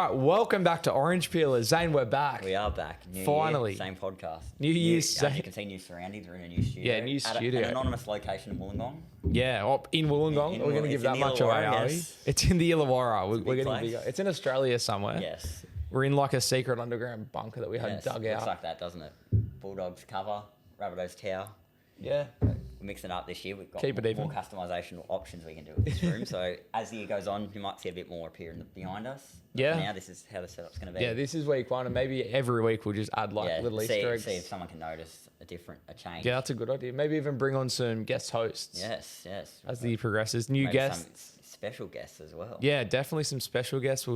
right, welcome back to Orange Peelers. Zane, we're back. We are back. New Finally. Year, same podcast. New Year's. As you can see, new surroundings. We're in a new studio. Yeah, new studio. An anonymous location in Wollongong. Yeah, in Wollongong. We're going to give that much away, are we? It's in the Illawarra. We're getting bigger. It's in Australia somewhere. Yes. We're in like a secret underground bunker that we had dug out. Looks like that, doesn't it? Bulldogs cover, Rabbitohs tower. Yeah. We're mixing it up this year. We've got more customization options we can do with this room. So as the year goes on, you might see a bit more appear behind us. Yeah. But now this is how the setup's going to be. Yeah, this is week one, and maybe every week we'll just add little Easter eggs. See if someone can notice a change. Yeah, that's a good idea. Maybe even bring on some guest hosts. Yes. As the year progresses, new maybe guests. Some special guests as well. Yeah, definitely some special guests.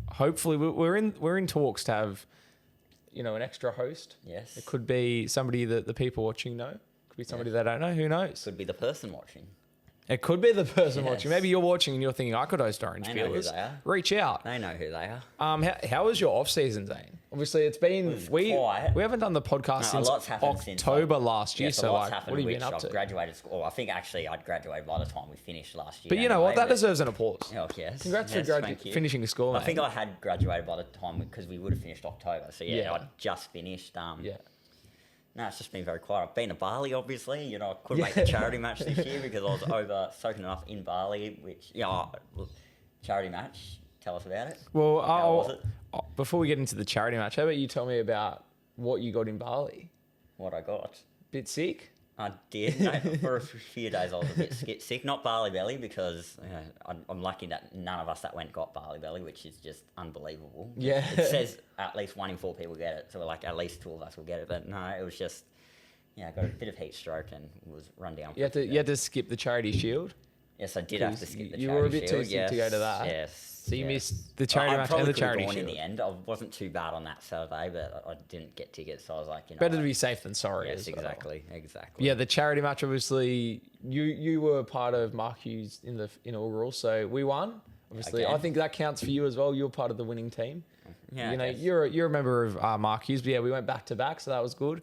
Hopefully we're in talks to have, an extra host. Yes. It could be somebody that the people watching know. Could be somebody they don't know. Who knows? Could be the person watching. It could be the person watching. Maybe you're watching and you're thinking, I could host Orange Peelers. They know who they are. Reach out. They know who they are. How was your off season, Zane? Obviously, it's been we haven't done the podcast since October last year. So what have you been up to? I've graduated school. I think actually I'd graduated by the time we finished last year. But you know what? That deserves an applause. Oh, yes. Congrats for finishing school. I think I had graduated by the time because we would have finished October. So I'd just finished. No, it's just been very quiet. I've been to Bali, obviously. I couldn't make the charity match this year because I was over soaking it up in Bali, which, charity match. Tell us about it. Well, how was it? Before we get into the charity match, how about you tell me about what you got in Bali? What I got? Bit sick? I did. No, for a few days I was a bit sick. Not Barley Belly because I'm lucky that none of us that went got Barley Belly, which is just unbelievable. Yeah. It says at least 1 in 4 people get it. So we're like, at least 2 of us will get it. But no, it was just, I got a bit of heat stroke and was run down. You had to skip the charity shield? Yes, I did have to skip the charity shield. You were a bit too sick to go to that. Yes. So you missed the charity match and the charity shield. In the end, I wasn't too bad on that Saturday, but I didn't get tickets, so I was like, better to be safe than sorry. Yes, exactly. Yeah, the charity match, obviously, you were part of Mark Hughes in the inaugural, so we won. Obviously, I think that counts for you as well. You're part of the winning team. Yeah, you're a member of Mark Hughes, but we went back to back, so that was good.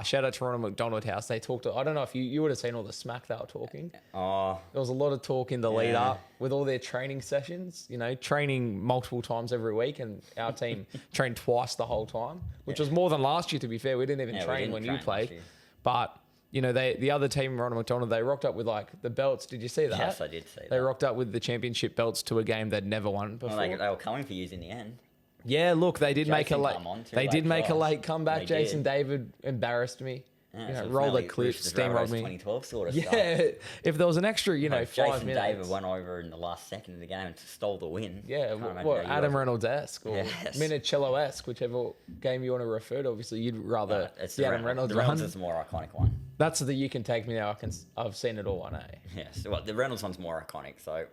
Shout out to Ronald McDonald House. They talked. I don't know if you would have seen all the smack they were talking. Oh, there was a lot of talk in the lead up with all their training sessions. Training multiple times every week, and our team trained twice the whole time, which was more than last year. To be fair, we didn't even train when you played. But the other team, Ronald McDonald, they rocked up with like the belts. Did you see that? Yes, I did see that. They rocked up with the championship belts to a game they'd never won before. Well, they were coming for you in the end. Yeah, look, they did make a late comeback. Jason David embarrassed me. Rolled a clip, steamrolled me. 2012 sort of stuff. If there was an extra, 5 minutes. Jason David went over in the last second of the game and stole the win. Yeah, Adam Reynolds-esque or Minicello-esque, whichever game you want to refer to. Obviously, you'd rather see Adam Reynolds. The Reynolds is the more iconic one. That's the You Can Take Me Now. I've seen it all on A. Yes, well, the Reynolds one's more iconic, so...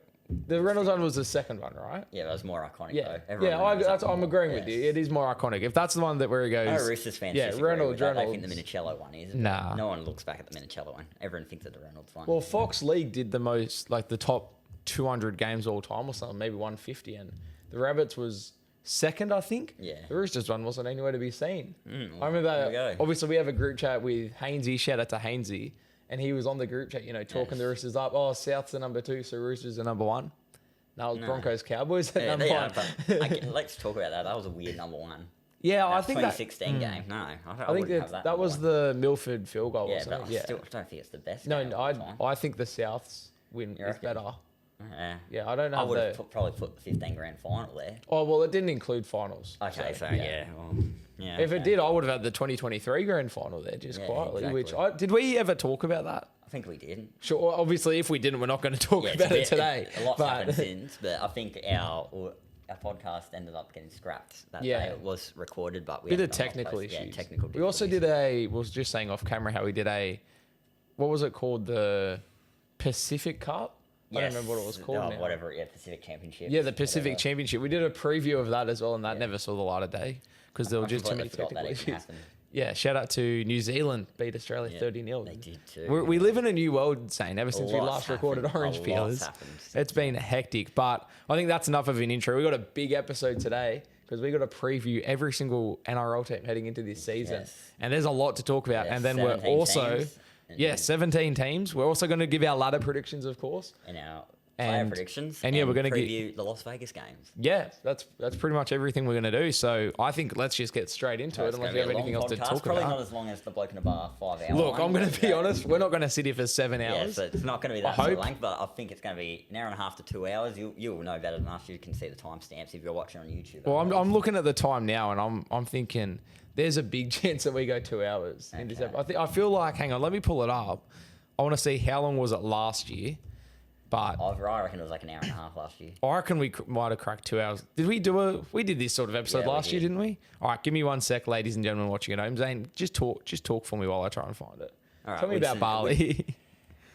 The Reynolds one was the second one, right? Yeah, that was more iconic, though. I'm agreeing with you. It is more iconic. If that's the one where he goes... No Roosters fans Reynolds. They think the Minicello one is. Nah. No one looks back at the Minicello one. Everyone thinks of the Reynolds one. Well, Fox League did the most, like the top 200 games all time or something, maybe 150, and the Rabbits was second, I think. Yeah. The Roosters one wasn't anywhere to be seen. I remember that. Obviously, we have a group chat with Hainsey. Shout out to Hainsey. And he was on the group chat, talking the Roosters up. Oh, South's the number 2, so Roosters are number 1. No, it was Broncos Cowboys at number 1. Let's talk about that. That was a weird number 1. Yeah, I think 2016 game. No, I think that was the Milford field goal. Yeah, but I don't think it's the best. No, I think the South's win is better. Yeah, I don't know. I would have probably put the 15 grand final there. Oh well, it didn't include finals. Okay, so if it did, I would have had the 2023 grand final there just quietly. Exactly. Did we ever talk about that? I think we did. Sure. Obviously, if we didn't, we're not going to talk about it today. A lot's happened since, but I think our podcast ended up getting scrapped that day. It was recorded, but we had of technical issues. Yeah, technical. We also did was just saying off camera how we did what was it called? The Pacific Cup. Yes. I don't remember what it was called now. Whatever, Pacific Championship. Yeah, the Pacific Championship. We did a preview of that as well, and that never saw the light of day because there were just too many technical issues. Yeah, shout out to New Zealand, beat Australia 30-0. They did too. We live in a new world, Zane, ever since we last recorded Orange Peelers. It's been hectic, but I think that's enough of an intro. We've got a big episode today because we've got to preview every single NRL team heading into this season. Yes. And there's a lot to talk about. And then we're also... 17 teams. We're also going to give our ladder predictions, of course. And our player predictions. And yeah, we're going to preview the Las Vegas games. Yeah, that's pretty much everything we're going to do. So I think let's just get straight into it unless you have anything else to talk Probably about. not as long as the bloke in the bar 5 hours. Look, I'm going to be honest. We're not going to sit here for 7 hours. Yeah, so it's not going to be that sort of length, but I think it's going to be an hour and a half to 2 hours. You'll know better than us. You can see the timestamps if you're watching on YouTube. Well, I'm looking at the time now, and I'm thinking there's a big chance that we go 2 hours. Okay. I feel like, hang on, let me pull it up. I want to see how long was it last year. But I reckon it was like an hour and a half last year. I reckon we might have cracked 2 hours. Did we do we did this sort of episode last year, didn't we? All right, give me 1 sec, ladies and gentlemen watching at home. Zane, just talk for me while I try and find it. All right, tell me about Bali.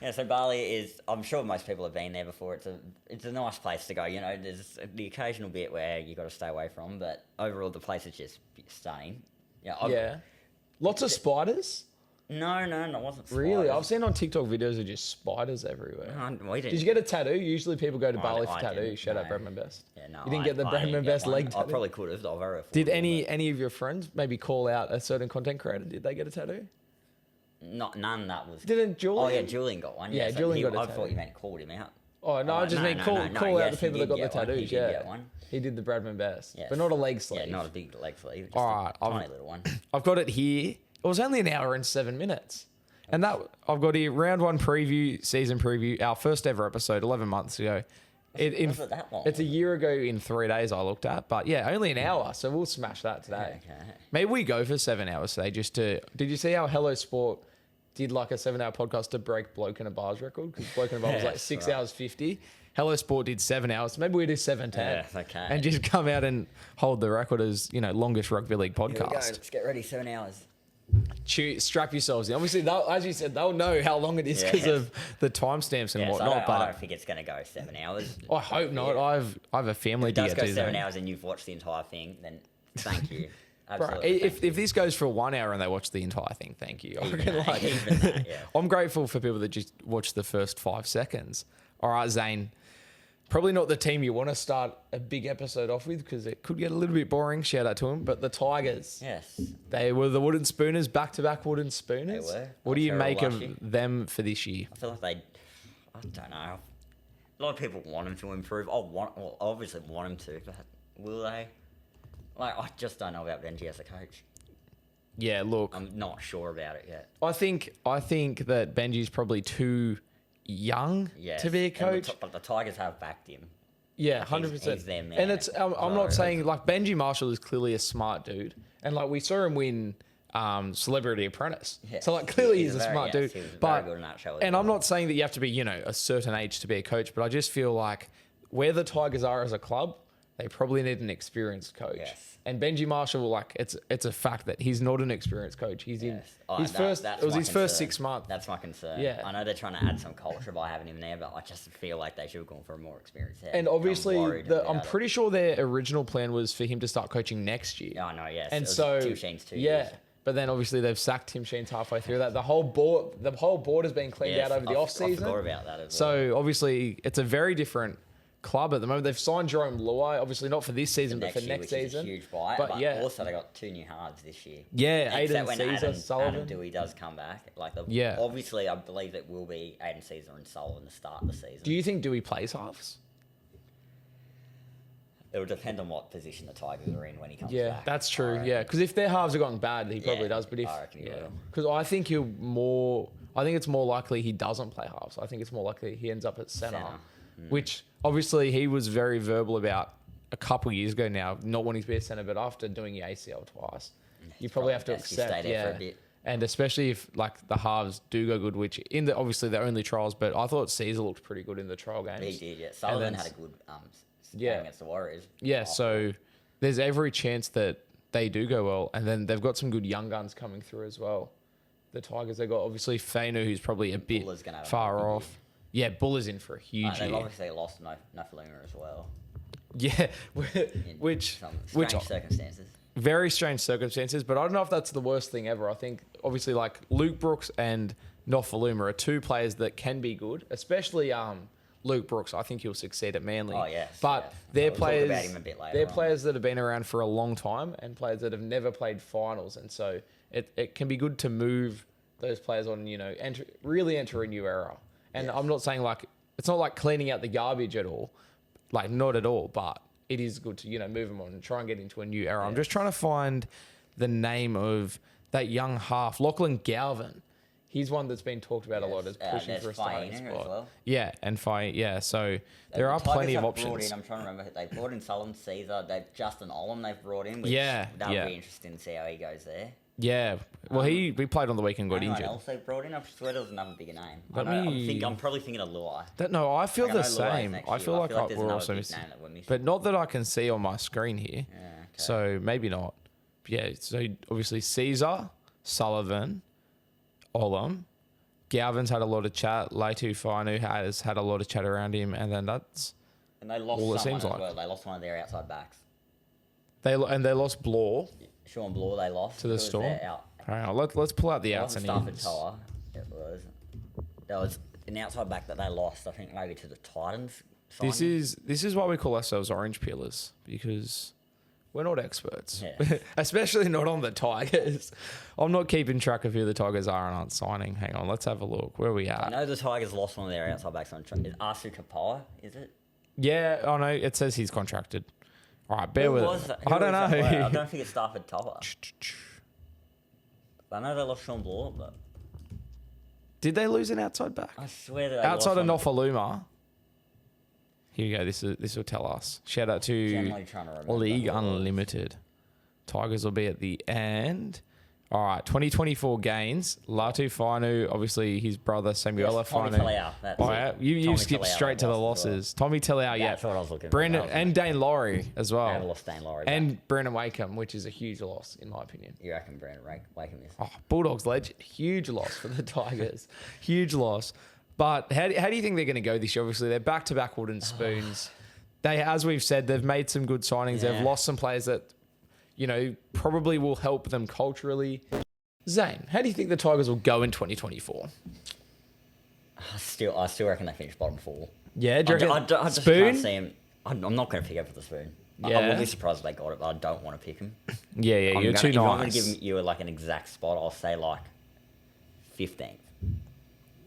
Yeah, so Bali is, I'm sure most people have been there before. It's a nice place to go. You know, there's the occasional bit where you got to stay away from, but overall the place is just stunning. Yeah. Lots of spiders? No, it wasn't spiders. Really? I've seen on TikTok videos of just spiders everywhere. Did you get a tattoo? Usually people go to Bali for tattoos. Shout out Bradman Best. Yeah, no, you didn't get the Bradman Best leg tattoo? I probably could have. I very Did any of your friends maybe call out a certain content creator? Did they get a tattoo? None that was... Didn't Julian? Oh, yeah, Julian got one. Yeah, Julian got a tattoo. I thought you meant called him out. Oh, no, I just mean call out the people that got the tattoos. He did get one. He did the Bradman Best. Yes. But not a leg sleeve. Yeah, not a big leg sleeve. Just all right, tiny little one. I've got it here. It was only an hour and 7 minutes. And that I've got here round 1 preview, season preview, our first ever episode 11 months ago. Was it that long? It's a year ago in 3 days I looked at, but yeah, only an hour, so we'll smash that today. Okay. Maybe we go for 7 hours today just to... Did you see how Hello Sport did like a 7-hour podcast to break Bloke in a Bar's record? Because Bloke in a Bar was like 6 hours 50. Hello Sport did 7 hours. Maybe we do 7:10. Yeah, okay. And just come out and hold the record as, longest rugby league podcast. Here we go. Let's get ready, 7 hours. Strap yourselves in. Obviously, as you said, they'll know how long it is because of the timestamps and whatnot. I don't think it's going to go 7 hours. I hope not. Yeah. I have a family to get to. If it does go 7 hours and you've watched the entire thing, then thank you. Absolutely. Bro, if this goes for 1 hour and they watch the entire thing, thank you. I'm grateful for people that just watch the first 5 seconds. All right, Zane. Probably not the team you want to start a big episode off with because it could get a little bit boring. Shout out to them. But the Tigers. Yes. They were the Wooden Spooners, back-to-back Wooden Spooners. They were. What do you make of them for this year? I feel like I don't know. A lot of people want them to improve. Obviously want them to, but will they? I just don't know about Benji as a coach. Yeah, look. I'm not sure about it yet. I think that Benji's probably too young to be a coach. But the Tigers have backed him. Yeah, 100%. He's their man. And I'm not saying Benji Marshall is clearly a smart dude, and we saw him win Celebrity Apprentice. Yes. So clearly he's a smart dude. He was very good in that show. I'm not saying that you have to be a certain age to be a coach, but I just feel like where the Tigers are as a club, they probably need an experienced coach. Yes. And Benji Marshall, it's a fact that he's not an experienced coach. He's in his first. It was his first 6 months. That's my concern. Yeah. I know they're trying to add some culture by having him there, but I just feel like they should have gone for a more experienced head. And obviously, I'm pretty sure their original plan was for him to start coaching next year. Yeah, I know. Yes. And so Tim Sheen's 2 years. But then obviously they've sacked Tim Sheens halfway through that. The whole board has been cleaned out over the off season. I forgot about that as well. So obviously it's a very different club at the moment. They've signed Jerome Luai, obviously not for this season, but for next season. Is a huge buy. But also they got 2 new halves this year. Yeah, Aiden Caesar, Sullivan. Adam Dewey does come back. Obviously, I believe it will be Aiden Caesar and Sullivan to start the season. Do you think Dewey plays halves? It will depend on what position the Tigers are in when he comes back. Yeah, that's true. Yeah, because if their halves are going bad, he probably does. But because I think it's more likely he doesn't play halves. I think it's more likely he ends up at centre. Which obviously he was very verbal about a couple years ago now, not wanting to be a centre, but after doing your ACL twice, you probably have to accept. Stay there for a bit. And especially if the halves do go good, which obviously they're only trials, but I thought Caesar looked pretty good in the trial games. He did, yeah. Sullivan had a good game against the Warriors. Yeah, so there's every chance that they do go well, and then they've got some good young guns coming through as well. The Tigers, they got obviously Fainu, who's probably a bit far off. Yeah, Buller's in for a huge year. They've obviously lost Nofaluma as well. Yeah, which circumstances. Very strange circumstances, but I don't know if that's the worst thing ever. I think obviously Luke Brooks and Nofaluma are 2 players that can be good, especially Luke Brooks. I think he'll succeed at Manly. Oh yes, but they're players. Talk about him a bit later they're players that have been around for a long time and players that have never played finals, and so it can be good to move those players on. Really enter a new era. And I'm not saying it's not like cleaning out the garbage at all, like not at all. But it is good to move them on and try and get into a new era. I'm just trying to find the name of that young half, Lachlan Galvin. He's one that's been talked about a lot as pushing for a starting spot. As well. Yeah, and Fine. Yeah, so there are plenty of options. I'm trying to remember. They brought in Sullivan Caesar. Justin Olam they've brought in. Which that'll be interesting to see how he goes there. Yeah, well, we played on the weekend, got injured. Anyone else they brought in? I swear there was another bigger name. I'm probably thinking of Luai. I feel the same. I feel like we're also missing. But not that I can see on my screen here. Yeah, okay. So maybe not. Yeah, so obviously Caesar, Sullivan, Olam, Galvin's had a lot of chat. Leitu Fainu has had a lot of chat around him, and then that's they lost all it seems like. Well. They lost one of their outside backs. They lost Blore. Sean Blore, they lost to the Storm. Hang on, let's pull out the outs and ins. It was an outside back that they lost. I think maybe to the Titans. This is why we call ourselves orange peelers, because we're not experts, especially not on the Tigers. I'm not keeping track of who the Tigers are and aren't signing. Hang on, let's have a look. Where are we at? I know the Tigers lost one of their outside backs. Is Asu Kapaa, is it? Yeah, I know. It says he's contracted. All right, bear with it. I don't know. I don't think it's Stafford Toller. I know they lost Sean Blore, but... Did they lose an outside back? I swear that outside of Nofaluma. Here we go. This will tell us. Shout out to League Unlimited. Tigers will be at the end. All right, 2024 gains. Latu Fainu, obviously his brother Samuela Fainu. You skipped straight to the losses. Tommy Teliau, yeah. That's what I was looking Brandon and Dane Laurie as well. I lost Dane Laurie. And Brandon Wakeham, which is a huge loss in my opinion. You reckon Brandon Wakeham is? Oh, Bulldogs legend. Huge loss for the Tigers. Huge loss. But how do you think they're going to go this year? Obviously, they're back-to-back wooden spoons. They, as we've said, they've made some good signings. Yeah. They've lost some players that, probably will help them culturally. Zane, how do you think the Tigers will go in 2024? I still reckon they finish bottom 4. Yeah, do you reckon I just can't see him. I'm not going to pick up for the Spoon. Yeah. I wouldn't be surprised if they got it, but I don't want to pick him. Yeah, you're too nice. If I'm going to give you an exact spot, I'll say 15th.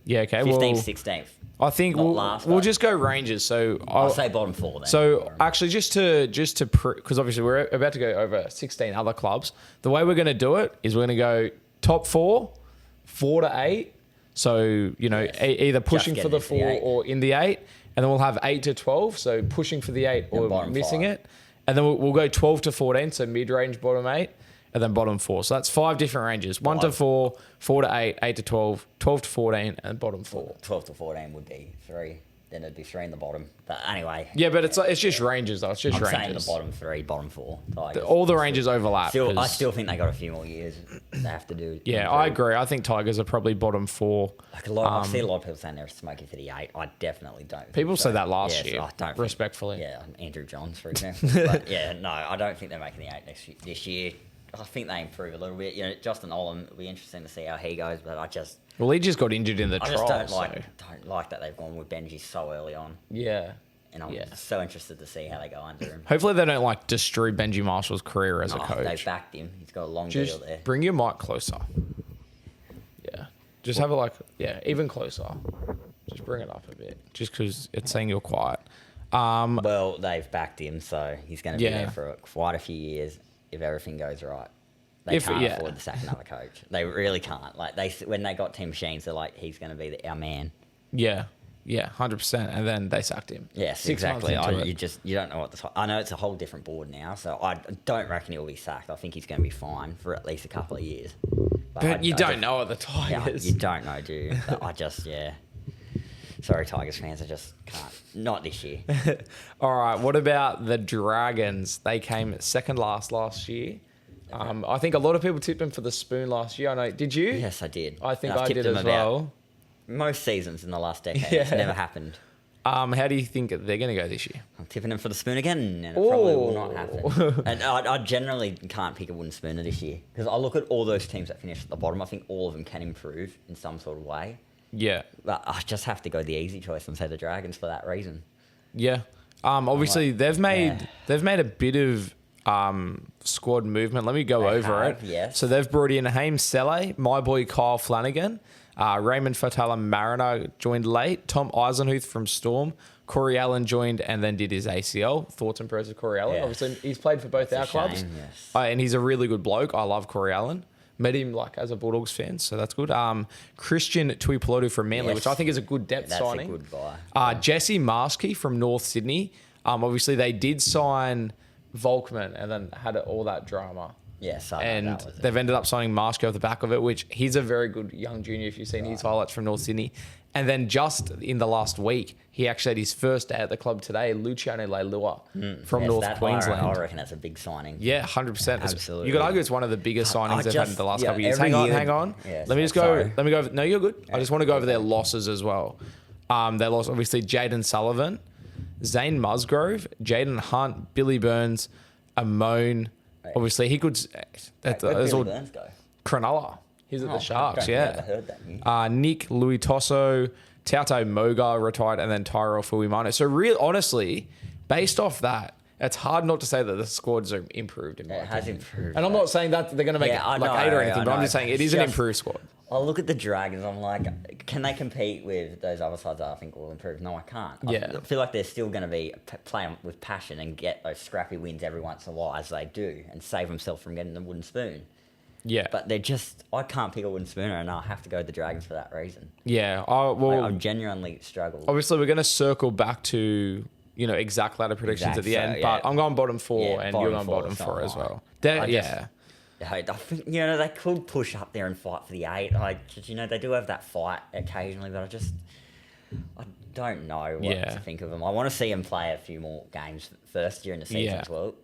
Yeah, okay. 15th, 16th. I think we'll just go Rangers. So I'll say bottom 4 then. So actually, just to because obviously we're about to go over 16 other clubs. The way we're going to do it is we're going to go top 4 to 8. So either pushing for the 4 or in the 8, and then we'll have 8 to 12. So pushing for the 8 or missing 5. It, and then we'll go 12 to 14. So mid-range bottom 8. And then bottom 4. So that's 5 different ranges. 1 to 4, 4 to 8, 8 to 12, 12 to 14, and bottom 4. 12 to 14 would be 3. Then it'd be 3 in the bottom. But anyway. Yeah, but it's just ranges though. It's just ranges. I'm saying the bottom 3, bottom 4. All the ranges overlap. I still think they got a few more years they have to do. Yeah, I agree. I think Tigers are probably bottom 4. I see a lot of people saying they're smoking for the 8. I definitely don't. People said that last year. So I don't respectfully. Andrew Johns, for example. But no, I don't think they're making the 8 this year. I think they improve a little bit. Justin Olam, it'll be interesting to see how he goes, but he just got injured in the trial. I just don't like that they've gone with Benji so early on. Yeah. And I'm so interested to see how they go under him. Hopefully they don't destroy Benji Marshall's career as a coach. They backed him. He's got a long deal there. Bring your mic closer. Yeah. Just have it even closer. Just bring it up a bit. Just because it's saying you're quiet. Well, they've backed him, so he's going to be there for quite a few years. If everything goes right, they can't afford to sack another coach. They really can't. When they got Team Machines, they're like, he's going to be our man. Yeah, 100%. And then they sacked him. Yes, 6 exactly. You don't know what I know it's a whole different board now, so I don't reckon he'll be sacked. I think he's going to be fine for at least a couple of years. But you don't know at the Tigers. You don't know, do you? Sorry, Tigers fans, I just can't. Not this year. All right, what about the Dragons? They came second last year. I think a lot of people tipped them for the Spoon last year. I know. Did you? Yes, I did. I think I did as well. Most seasons in the last decade. It's never happened. How do you think they're going to go this year? I'm tipping them for the Spoon again, and it probably will not happen. And I generally can't pick a wooden spooner this year because I look at all those teams that finish at the bottom. I think all of them can improve in some sort of way. Yeah. But I just have to go the easy choice and say the Dragons for that reason. Yeah. Obviously, they've made a bit of squad movement. Let me go over it. Yes. So they've brought in Haim Sele, my boy Kyle Flanagan, Raymond Fatala Mariner joined late. Tom Eisenhuth from Storm. Corey Allen joined and then did his ACL. Thoughts and prayers of Corey Allen. Yes. Obviously, he's played for both our clubs. Yes. And he's a really good bloke. I love Corey Allen. Met him as a Bulldogs fan, so that's good. Christian Tuipulotu from Manly, which I think is a good depth signing. That's a good buy. Jesse Marski from North Sydney. Obviously, they did sign Volkman and then had all that drama. Yes, and they've ended up signing Marski off the back of it, which he's a very good young junior if you've seen his highlights from North Sydney. And then just in the last week, he actually had his first day at the club today, Luciano Leilua from North Queensland. I reckon that's a big signing. Yeah, 100%. Absolutely. You could argue it's one of the biggest signings they've had in the last couple of years. Hang on. Yeah, let me go. No, you're good. I just want to go over their losses as well. They lost, obviously, Jaden Sullivan, Zane Musgrove, Jaden Hunt, Billy Burns, Amone. Obviously, he could. Where'd Billy Burns go? Cronulla. He's at the Sharks, I heard that. Nick Luitoso, Tauto Moga retired, and then Tyrell Fuimano. So, honestly, based off that, it's hard not to say that the squads are improved. It has improved. And I'm not saying that they're going to make it 8 or anything, but I'm just saying it is an improved squad. I look at the Dragons, I'm like, can they compete with those other sides that I think will improve? No, I can't. I feel like they're still going to be playing with passion and get those scrappy wins every once in a while, as they do, and save themselves from getting the wooden spoon. Yeah. But they're just, I can't pick a wooden spooner, and I have to go with the Dragons for that reason. Yeah. I've genuinely struggled. Obviously, we're going to circle back to, exact ladder predictions at the end, but I'm going bottom 4 and you're going bottom 4 as well. I think, they could push up there and fight for the 8. They do have that fight occasionally, but I don't know what to think of them. I want to see them play a few more games first during the season as well.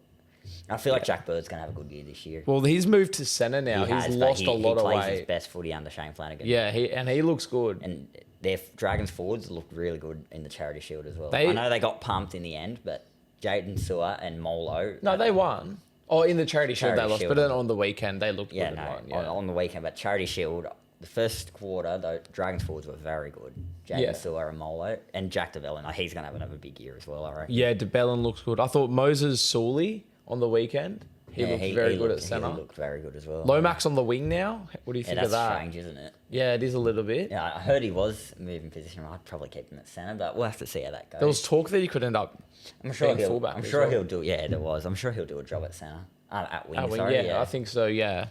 I feel like Jack Bird's going to have a good year this year. Well, he's moved to centre now. He's lost a lot of weight. He plays his best footy under Shane Flanagan. Yeah, he looks good. And their Dragons forwards looked really good in the Charity Shield as well. I know they got pumped in the end, but Jaden Sewer and Molo... No, they won. Oh, in the Charity Shield they lost, but then on the weekend they looked good. On the weekend, but Charity Shield, the first quarter, the Dragons forwards were very good. Jaden Sewer and Molo, and Jack DeBellin, he's going to have another big year as well, I reckon. Yeah, DeBellin looks good. I thought Moses Sully on the weekend, he looked very good at centre. He looked very good as well. Lomax on the wing now. What do you think of that? That's strange, isn't it? Yeah, it is a little bit. Yeah, I heard he was moving position. I'd probably keep him at centre, but we'll have to see how that goes. There was talk that he could end up being fullback. I'm sure he'll do. Yeah, there was. I'm sure he'll do a job at centre. At wing, sorry. Yeah, I think so. Yeah,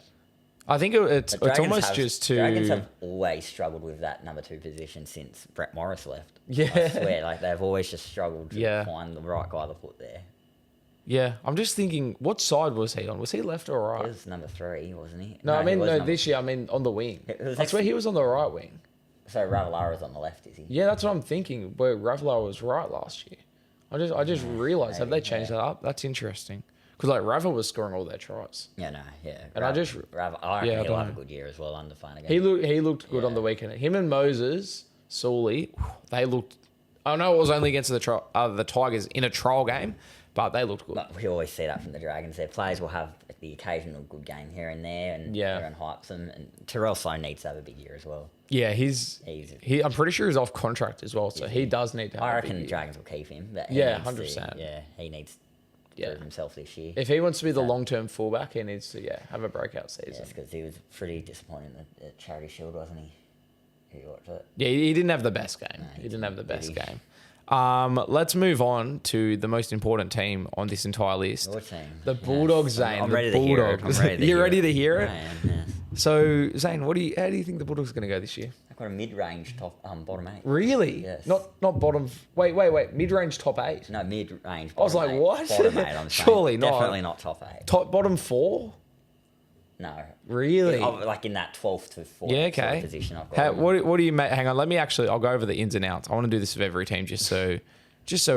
I think it's almost just to. Dragons have always struggled with that number 2 position since Brett Morris left. Yeah, I swear, they've always just struggled to find the right guy to put there. Yeah, I'm just thinking, what side was he on? Was he left or right? He was number 3, wasn't he? No, this year, on the wing. I swear he was on the right wing. So Ravalaro's on the left, is he? Yeah, that's what I'm thinking, where Ravalaro was right last year. I just realised, have they changed that up? That's interesting. Because Ravel was scoring all their tries. Yeah. And I reckon he'll have a good year as well under Flanagan. He looked good on the weekend. Him and Moses, Sully, they looked... I know it was only against the Tigers in a trial game, but they looked good. But we always see that from the Dragons. Their players will have the occasional good game here and there, and everyone hypes them. And Terrell Sloan needs to have a big year as well. Yeah, I'm pretty sure he's off contract as well, so he does need to have I a reckon big the Dragons will keep him. But 100%. He needs to prove himself this year. If he wants to be the long-term fullback, he needs to have a breakout season. Yes, because he was pretty disappointing in the Charity Shield, wasn't he? You watched it? Yeah, he didn't have the best game. He didn't have the best game. Let's move on to the most important team on this entire list. Your team. The Bulldogs, Zane. I'm ready to hear it. You're ready to hear it? I am, yes. So, Zane, how do you think the Bulldogs are going to go this year? I've got a mid-range bottom 8. Really? Yes. Not bottom... Wait. Mid-range top 8? No, mid-range I was like, what? Bottom 8, I'm saying. Surely not. Definitely not top 8. Bottom 4? No. Really? Like in that 12th to 4th sort of position I've got. What do you make? Hang on, I'll go over the ins and outs. I want to do this with every team just so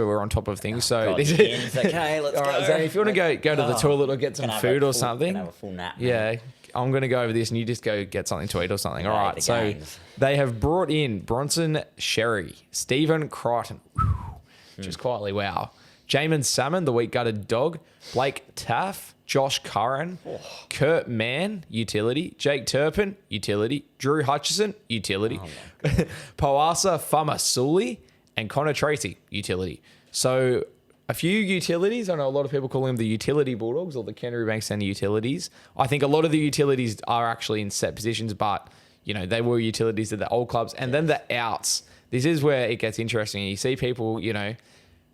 we're on top of things. Okay, let's go. Right, Zane, if you want to go to the toilet or get some food or something. Have a full nap. Yeah. I'm going to go over this and you just go get something to eat or something. All right. So they have brought in Bronson Sherry, Stephen Crichton, just quietly, wow. Jamin Salmon, the weak-gutted dog, Blake Taff, Josh Curran, Kurt Mann, utility, Jake Turpin, utility, Drew Hutchison, utility, Poasa Famasuli, and Connor Tracy, utility. So a few utilities. I know a lot of people call them the utility Bulldogs or the Canterbury Bank Centre utilities. I think a lot of the utilities are actually in set positions, but they were utilities at the old clubs. And then the outs. This is where it gets interesting. You see people,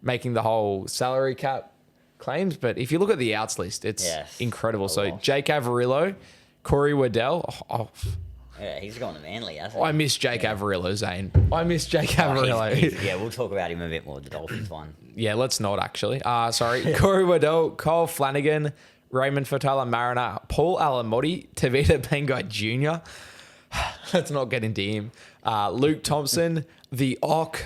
making the whole salary cap claims. But if you look at the outs list, it's incredible. So Jake Averillo, Corey Waddell. Yeah, he's gone to Manly, hasn't he? I miss Jake Averillo, Zane. I miss Jake Averillo. Yeah, we'll talk about him a bit more, the Dolphins one. Yeah, let's not actually. Sorry. Corey Waddell, Kyle Flanagan, Raymond Fatala Mariner, Paul Alamotti, Tavita Pengai Jr. Let's not get into him. Luke Thompson, the Ock.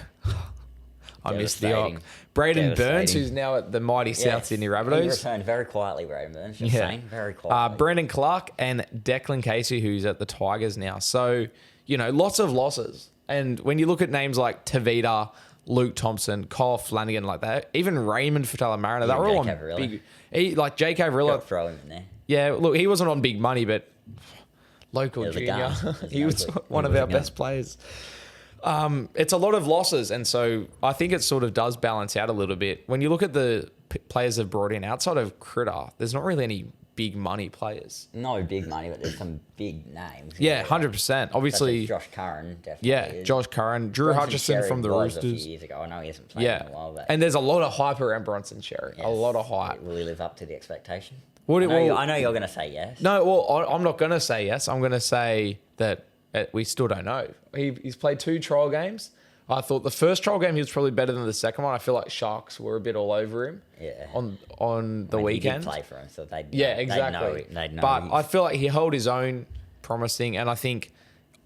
I miss the Ock. Braden Burns, who's now at the mighty South Sydney Rabbitohs. He returned very quietly, Braden Burns. Just saying, very quietly. Brendan Clark and Declan Casey, who's at the Tigers now. So, lots of losses. And when you look at names like Tavita, Luke Thompson, Kyle Flanagan, like that, even Raymond Fatala Mariner, they were all on big. Like Jake Averillo. Throw him in there. Yeah, look, he wasn't on big money, but local junior. He was one of our best players. It's a lot of losses, and so I think it sort of does balance out a little bit. When you look at the players they've brought in outside of Critter, there's not really any big money players. No big money, but there's some big names. Yeah, 100%. Obviously, Josh Curran, definitely. Yeah, Josh Curran, Drew Hutchison from the Roosters. A few years ago. I know he hasn't played in a while. But and there's a lot of hype around Bronson Cherry. A lot of hype. Will he live up to the expectation? I know you're going to say yes. No, well, I'm not going to say yes. I'm going to say that we still don't know. He's played 2 trial games. I thought the first trial game he was probably better than the second one. I feel like Sharks were a bit all over him. Yeah. On the weekend. He did play for him, so they exactly. They'd know but I feel like he held his own, promising, and I think,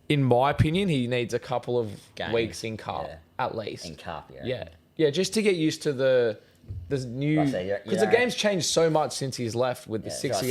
in my opinion, he needs a couple of weeks in Cup at least. In Cup, yeah, just to get used to the new, because the game's changed so much since he's left with the 60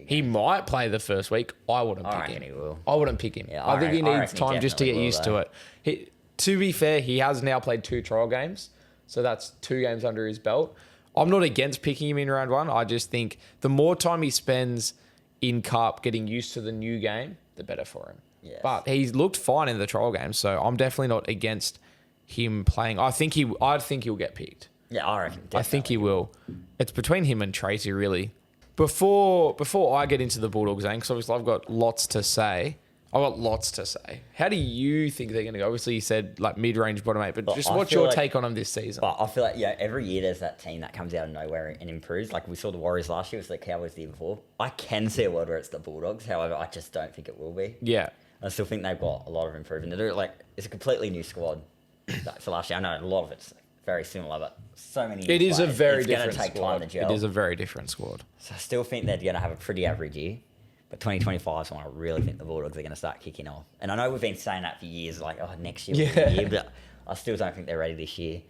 He might play the first week. I wouldn't pick him. He will. I wouldn't pick him. I think he needs time just to get used to it. To be fair, he has now played 2 trial games, so that's 2 games under his belt. I'm not against picking him in round 1. I just think the more time he spends in Cup getting used to the new game, the better for him. Yes. But he's looked fine in the trial game, so I'm definitely not against him playing. I think he'll get picked. Yeah, I reckon. Definitely. I think he will. It's between him and Tracy, really. Before I get into the Bulldogs, because obviously I've got lots to say. How do you think they're going to go? Obviously, you said like mid-range bottom 8, but just what's your take on them this season? But I feel like every year there's that team that comes out of nowhere and improves. Like we saw the Warriors last year, it was the Cowboys the year before. I can see a world where it's the Bulldogs. However, I just don't think it will be. Yeah. I still think they've got a lot of improvement to do. Like it's a completely new squad for last year. I know a lot of it's very similar, but so many. It is a very different squad. It's going to take time to gel. It is a very different squad. So I still think they're going to have a pretty average year. But 2025 is when I really think the Bulldogs are going to start kicking off. And I know we've been saying that for years, like, next year will be the year, but I still don't think they're ready this year.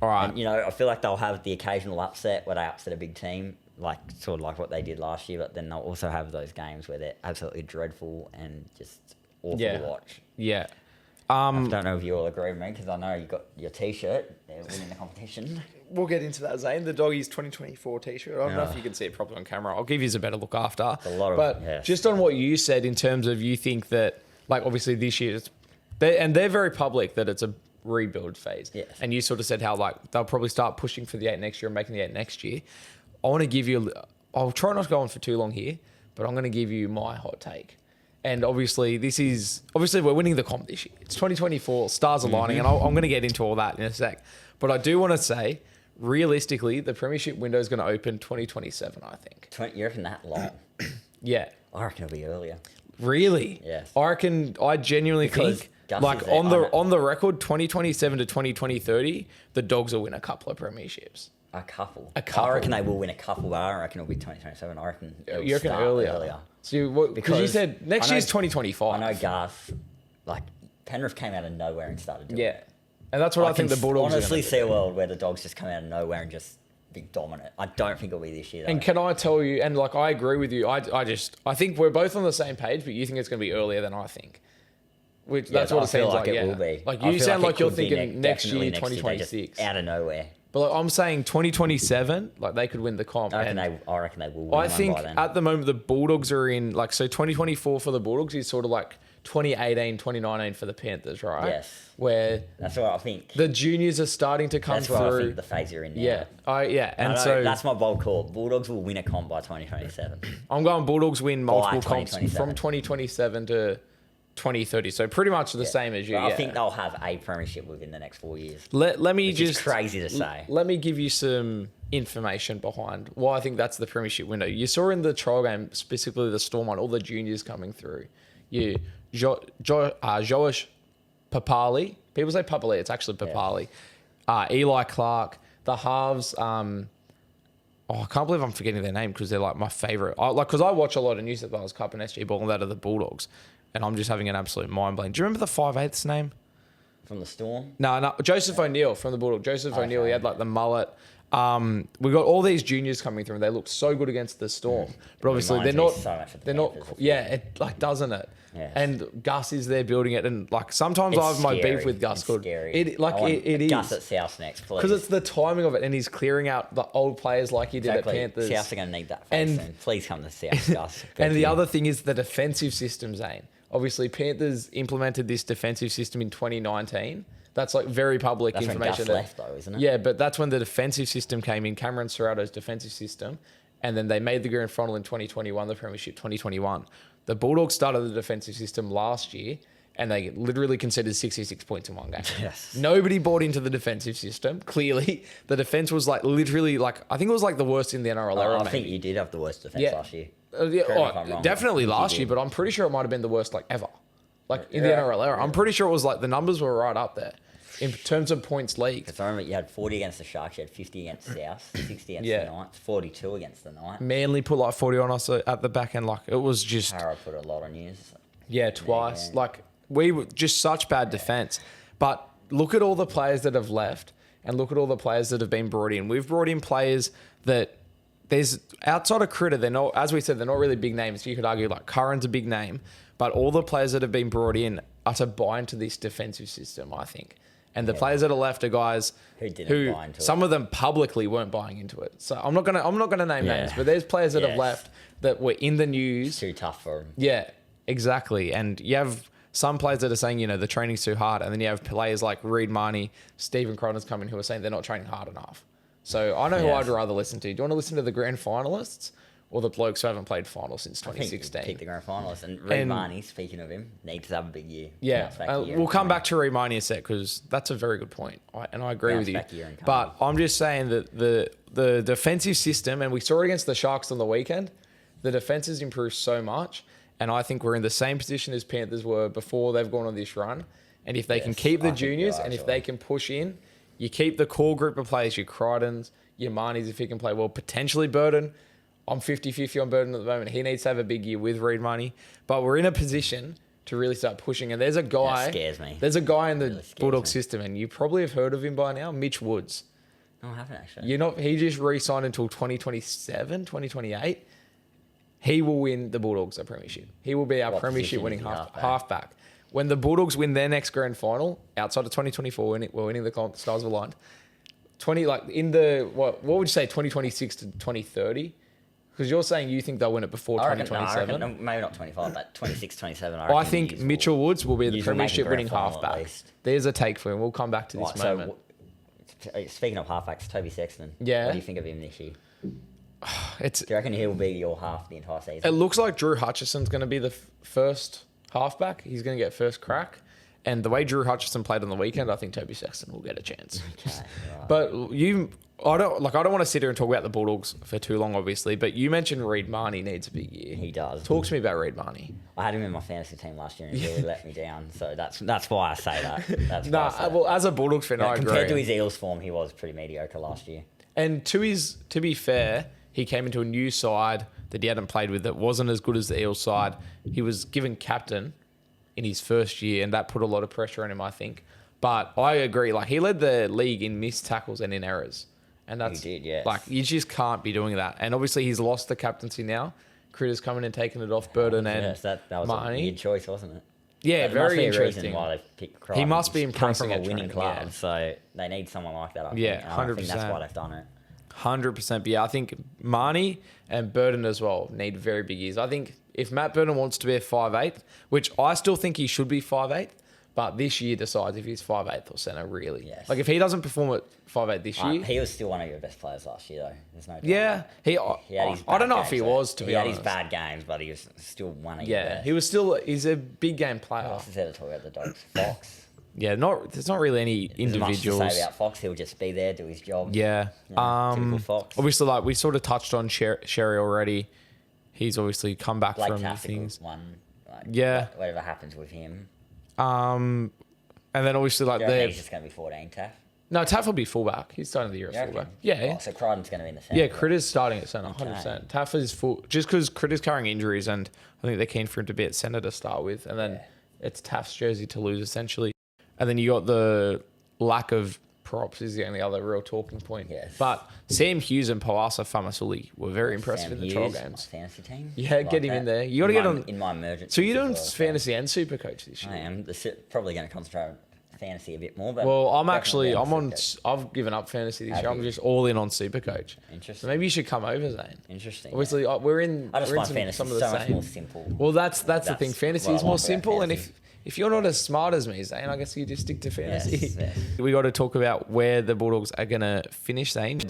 All right. And, I feel like they'll have the occasional upset where they upset a big team, sort of like what they did last year, but then they'll also have those games where they're absolutely dreadful and just awful to watch. Yeah. I don't know if you all agree with me, because I know you got your T-shirt. They're winning the competition. We'll get into that, Zane. The Doggies 2024 T-shirt. I don't know if you can see it properly on camera. I'll give you a better look after. Just on what you said in terms of you think that, like, obviously this year, they're very public that it's a rebuild phase. Yes. And you sort of said how, like, they'll probably start pushing for the 8 next year and making the 8 next year. I want to give you, I'll try not to go on for too long here, but I'm going to give you my hot take. And obviously, we're winning the comp this year. It's 2024, stars aligning, and I'm going to get into all that in a sec. But I do want to say, realistically, the premiership window is going to open 2027, I think. You reckon that long? Yeah. I reckon it'll be earlier. Really? Yes. I genuinely think, like, on the record, 2027 to 2030, the Dogs will win a couple of premierships. A couple. I reckon they will win a couple, but I don't reckon it'll be 2027. I reckon you reckon earlier. So because you said next year's 2025. I know Garth, like Penrith came out of nowhere and started doing it. And that's what I think the Bulldogs honestly see a world where the Dogs just come out of nowhere and just be dominant. I don't think it'll be this year, though. And can I tell you, and like I agree with you, I think we're both on the same page, but you think it's going to be earlier than I think. That's what it seems like. It will be. Like you sound like you're thinking next year, 2026. Out of nowhere. But like, I'm saying 2027, like they could win the comp. I reckon they will win. I think at the moment the Bulldogs are in, like, so 2024 for the Bulldogs is sort of like 2018, 2019 for the Panthers, right? Yes. Where that's what I think. The juniors are starting to come through. That's what I think the phase you're in now. Yeah. And so that's my bold call. Bulldogs will win a comp by 2027. I'm going Bulldogs win multiple comps from 2027 to 2030. So pretty much the same as you. I think they'll have a premiership within the next 4 years. Let me just... It's crazy to say. Let me give you some information behind why I think that's the premiership window. You saw in the trial game, specifically the Storm one, all the juniors coming through. Joash Papali. People say Papali. It's actually Papali. Eli Clark. The halves... I can't believe I'm forgetting their name because they're like my favourite. Because I watch a lot of New South Wales Cup and SG Ball and that are the Bulldogs. And I'm just having an absolute mind blank. Do you remember the 5'8"'s name? From the Storm? No. Joseph O'Neill from the Bulldog. Joseph O'Neill, he had like the mullet. We got all these juniors coming through and they look so good against the Storm. But obviously they're not... it like, doesn't it? Yes. And Gus is there building it, and like sometimes I have my beef with Gus. It is Gus at South next, please, because it's the timing of it, and he's clearing out the old players like he did at Panthers. South are going to need that face soon. Please come to South, Gus. And the other thing is the defensive system, Zane. Obviously, Panthers implemented this defensive system in 2019. That's like very public information. That's when Gus left, though, isn't it? Yeah, but that's when the defensive system came in. Cameron Serrato's defensive system, and then they made the grand final in 2021, the premiership 2021. The Bulldogs started the defensive system last year, and they literally conceded 66 points in one game. Yes. Nobody bought into the defensive system. Clearly, the defense was like literally like I think it was like the worst in the NRL era. I think you did have the worst defense last year. Definitely last year, but I'm pretty sure it might have been the worst like ever, like in the NRL era. I'm pretty sure it was like the numbers were right up there in terms of points league. Because I remember you had 40 against the Sharks, you had 50 against South, 60 against the Knights, 42 against the Knights. Manly put like 40 on us at the back end. Like it was just... Parra put a lot on you. Yeah, twice. Like we were just such bad defense. But look at all the players that have left and look at all the players that have been brought in. We've brought in players that there's outside of Critter, they're not, as we said, they're not really big names. You could argue like Curran's a big name, but all the players that have been brought in are to buy into this defensive system, I think. And the players that are left are guys who buy into some of them publicly weren't buying into it. So I'm not gonna name names, but there's players that have left that were in the news. It's too tough for them. Yeah, exactly. And you have some players that are saying, the training's too hard, and then you have players like Reid Marnie, Stephen Cronin's coming who are saying they're not training hard enough. So I know who I'd rather listen to. Do you want to listen to the grand finalists? Or the blokes who haven't played final since 2016. Pick the grand finalists. And Reid Marnie, speaking of him, needs to have a big year. Yeah, we'll come back to Reid Marnie in a sec because that's a very good point. And I agree with you. But I'm just saying that the defensive system, and we saw it against the Sharks on the weekend, the defense has improved so much. And I think we're in the same position as Panthers were before they've gone on this run. And if they can keep the juniors and if they can push in, you keep the core group of players, your Crichtons, your Marnies if he can play well, potentially Burden. I'm 50-50 on Burden at the moment. He needs to have a big year with Reid Marnie. But we're in a position to really start pushing. And there's a guy... That scares me. There's a guy in the Bulldog system, and you probably have heard of him by now, Mitch Woods. No, I haven't actually. He just re-signed until 2027, 2028. He will win the Bulldogs a premiership. He will be our premiership winning halfback. When the Bulldogs win their next grand final, outside of 2024, we're winning the Stars of Aligned, what would you say, 2026 to 2030? Because you're saying you think they'll win it before 2027. No, maybe not 25, but 26, 27. I think Mitchell Woods will be the premiership winning halfback. There's a take for him. We'll come back to this moment. Speaking of halfbacks, Toby Sexton. Yeah. What do you think of him this year? Do you reckon he'll be your half the entire season? It looks like Drew Hutchison's going to be the first halfback. He's going to get first crack. And the way Drew Hutchison played on the weekend, I think Toby Sexton will get a chance. Okay, right. But I don't want to sit here and talk about the Bulldogs for too long, obviously. But you mentioned Reid Marnie needs a big year. He does. Talk to me about Reid Marnie. I had him in my fantasy team last year and he really let me down. So that's why I say that. Well, as a Bulldogs fan, I agree. Compared to his Eels form, he was pretty mediocre last year. And to be fair, he came into a new side that he hadn't played with that wasn't as good as the Eels side. He was given captain in his first year, and that put a lot of pressure on him, I think. But I agree. Like, he led the league in missed tackles and in errors. And that's... He did, yes. Like, you just can't be doing that. And obviously, he's lost the captaincy now. Critter's coming and taking it off Burden and yes, that was Marnie. A weird choice, wasn't it? Yeah, very interesting. Why they picked Crichton. He must be impressing from a winning club, so they need someone like that. I think 100%. I think that's why they've done it. 100%. But yeah, I think Marnie and Burden as well need very big years. I think if Matt Burton wants to be a 5'8", which I still think he should be 5'8", but this year decides if he's 5'8" or centre, really. Yes. Like, if he doesn't perform at 5'8" this year... He was still one of your best players last year, though. There's no doubt. Yeah. I don't know if he was, to be honest. He had his bad games, but he was still one of your best. Yeah, he's a big game player. What else is there to talk about the Dogs? Fox. Yeah, there's not really any individuals. Much to say about Fox. He'll just be there, do his job. Yeah. Typical Fox. Obviously, like, we sort of touched on Sherry already. He's obviously come back from things. One, like, yeah. Whatever happens with him. And then obviously, like, he's just going to be 14, Taff. No, Taff will be fullback. He's starting the year at fullback. Yeah. Oh, so Crichton's going to be in the centre. Yeah, Critter's starting at centre, 100%. Taff is full, just because Critter's carrying injuries, and I think they're keen for him to be at centre to start with, and then it's Taff's jersey to lose, essentially. And then you got the lack of props is the only other real talking point. Yes. But Sam Hughes and Poasa Famasuli were very impressive in the trial games. Fantasy team. Yeah, like get him in there. You got to get on in my emergency. So you're doing fantasy and super coach this year. I am. Probably going to concentrate on fantasy a bit more. But well, I've given up fantasy this year. I'm just all in on super coach. Interesting. So maybe you should come over, Zane. Interesting. Obviously, we're in. I just find fantasy so much more simple. Well, that's the thing. Fantasy is more simple, and if you're not as smart as me, Zane, I guess you just stick to fantasy. Yes. We got to talk about where the Bulldogs are going to finish, Zane.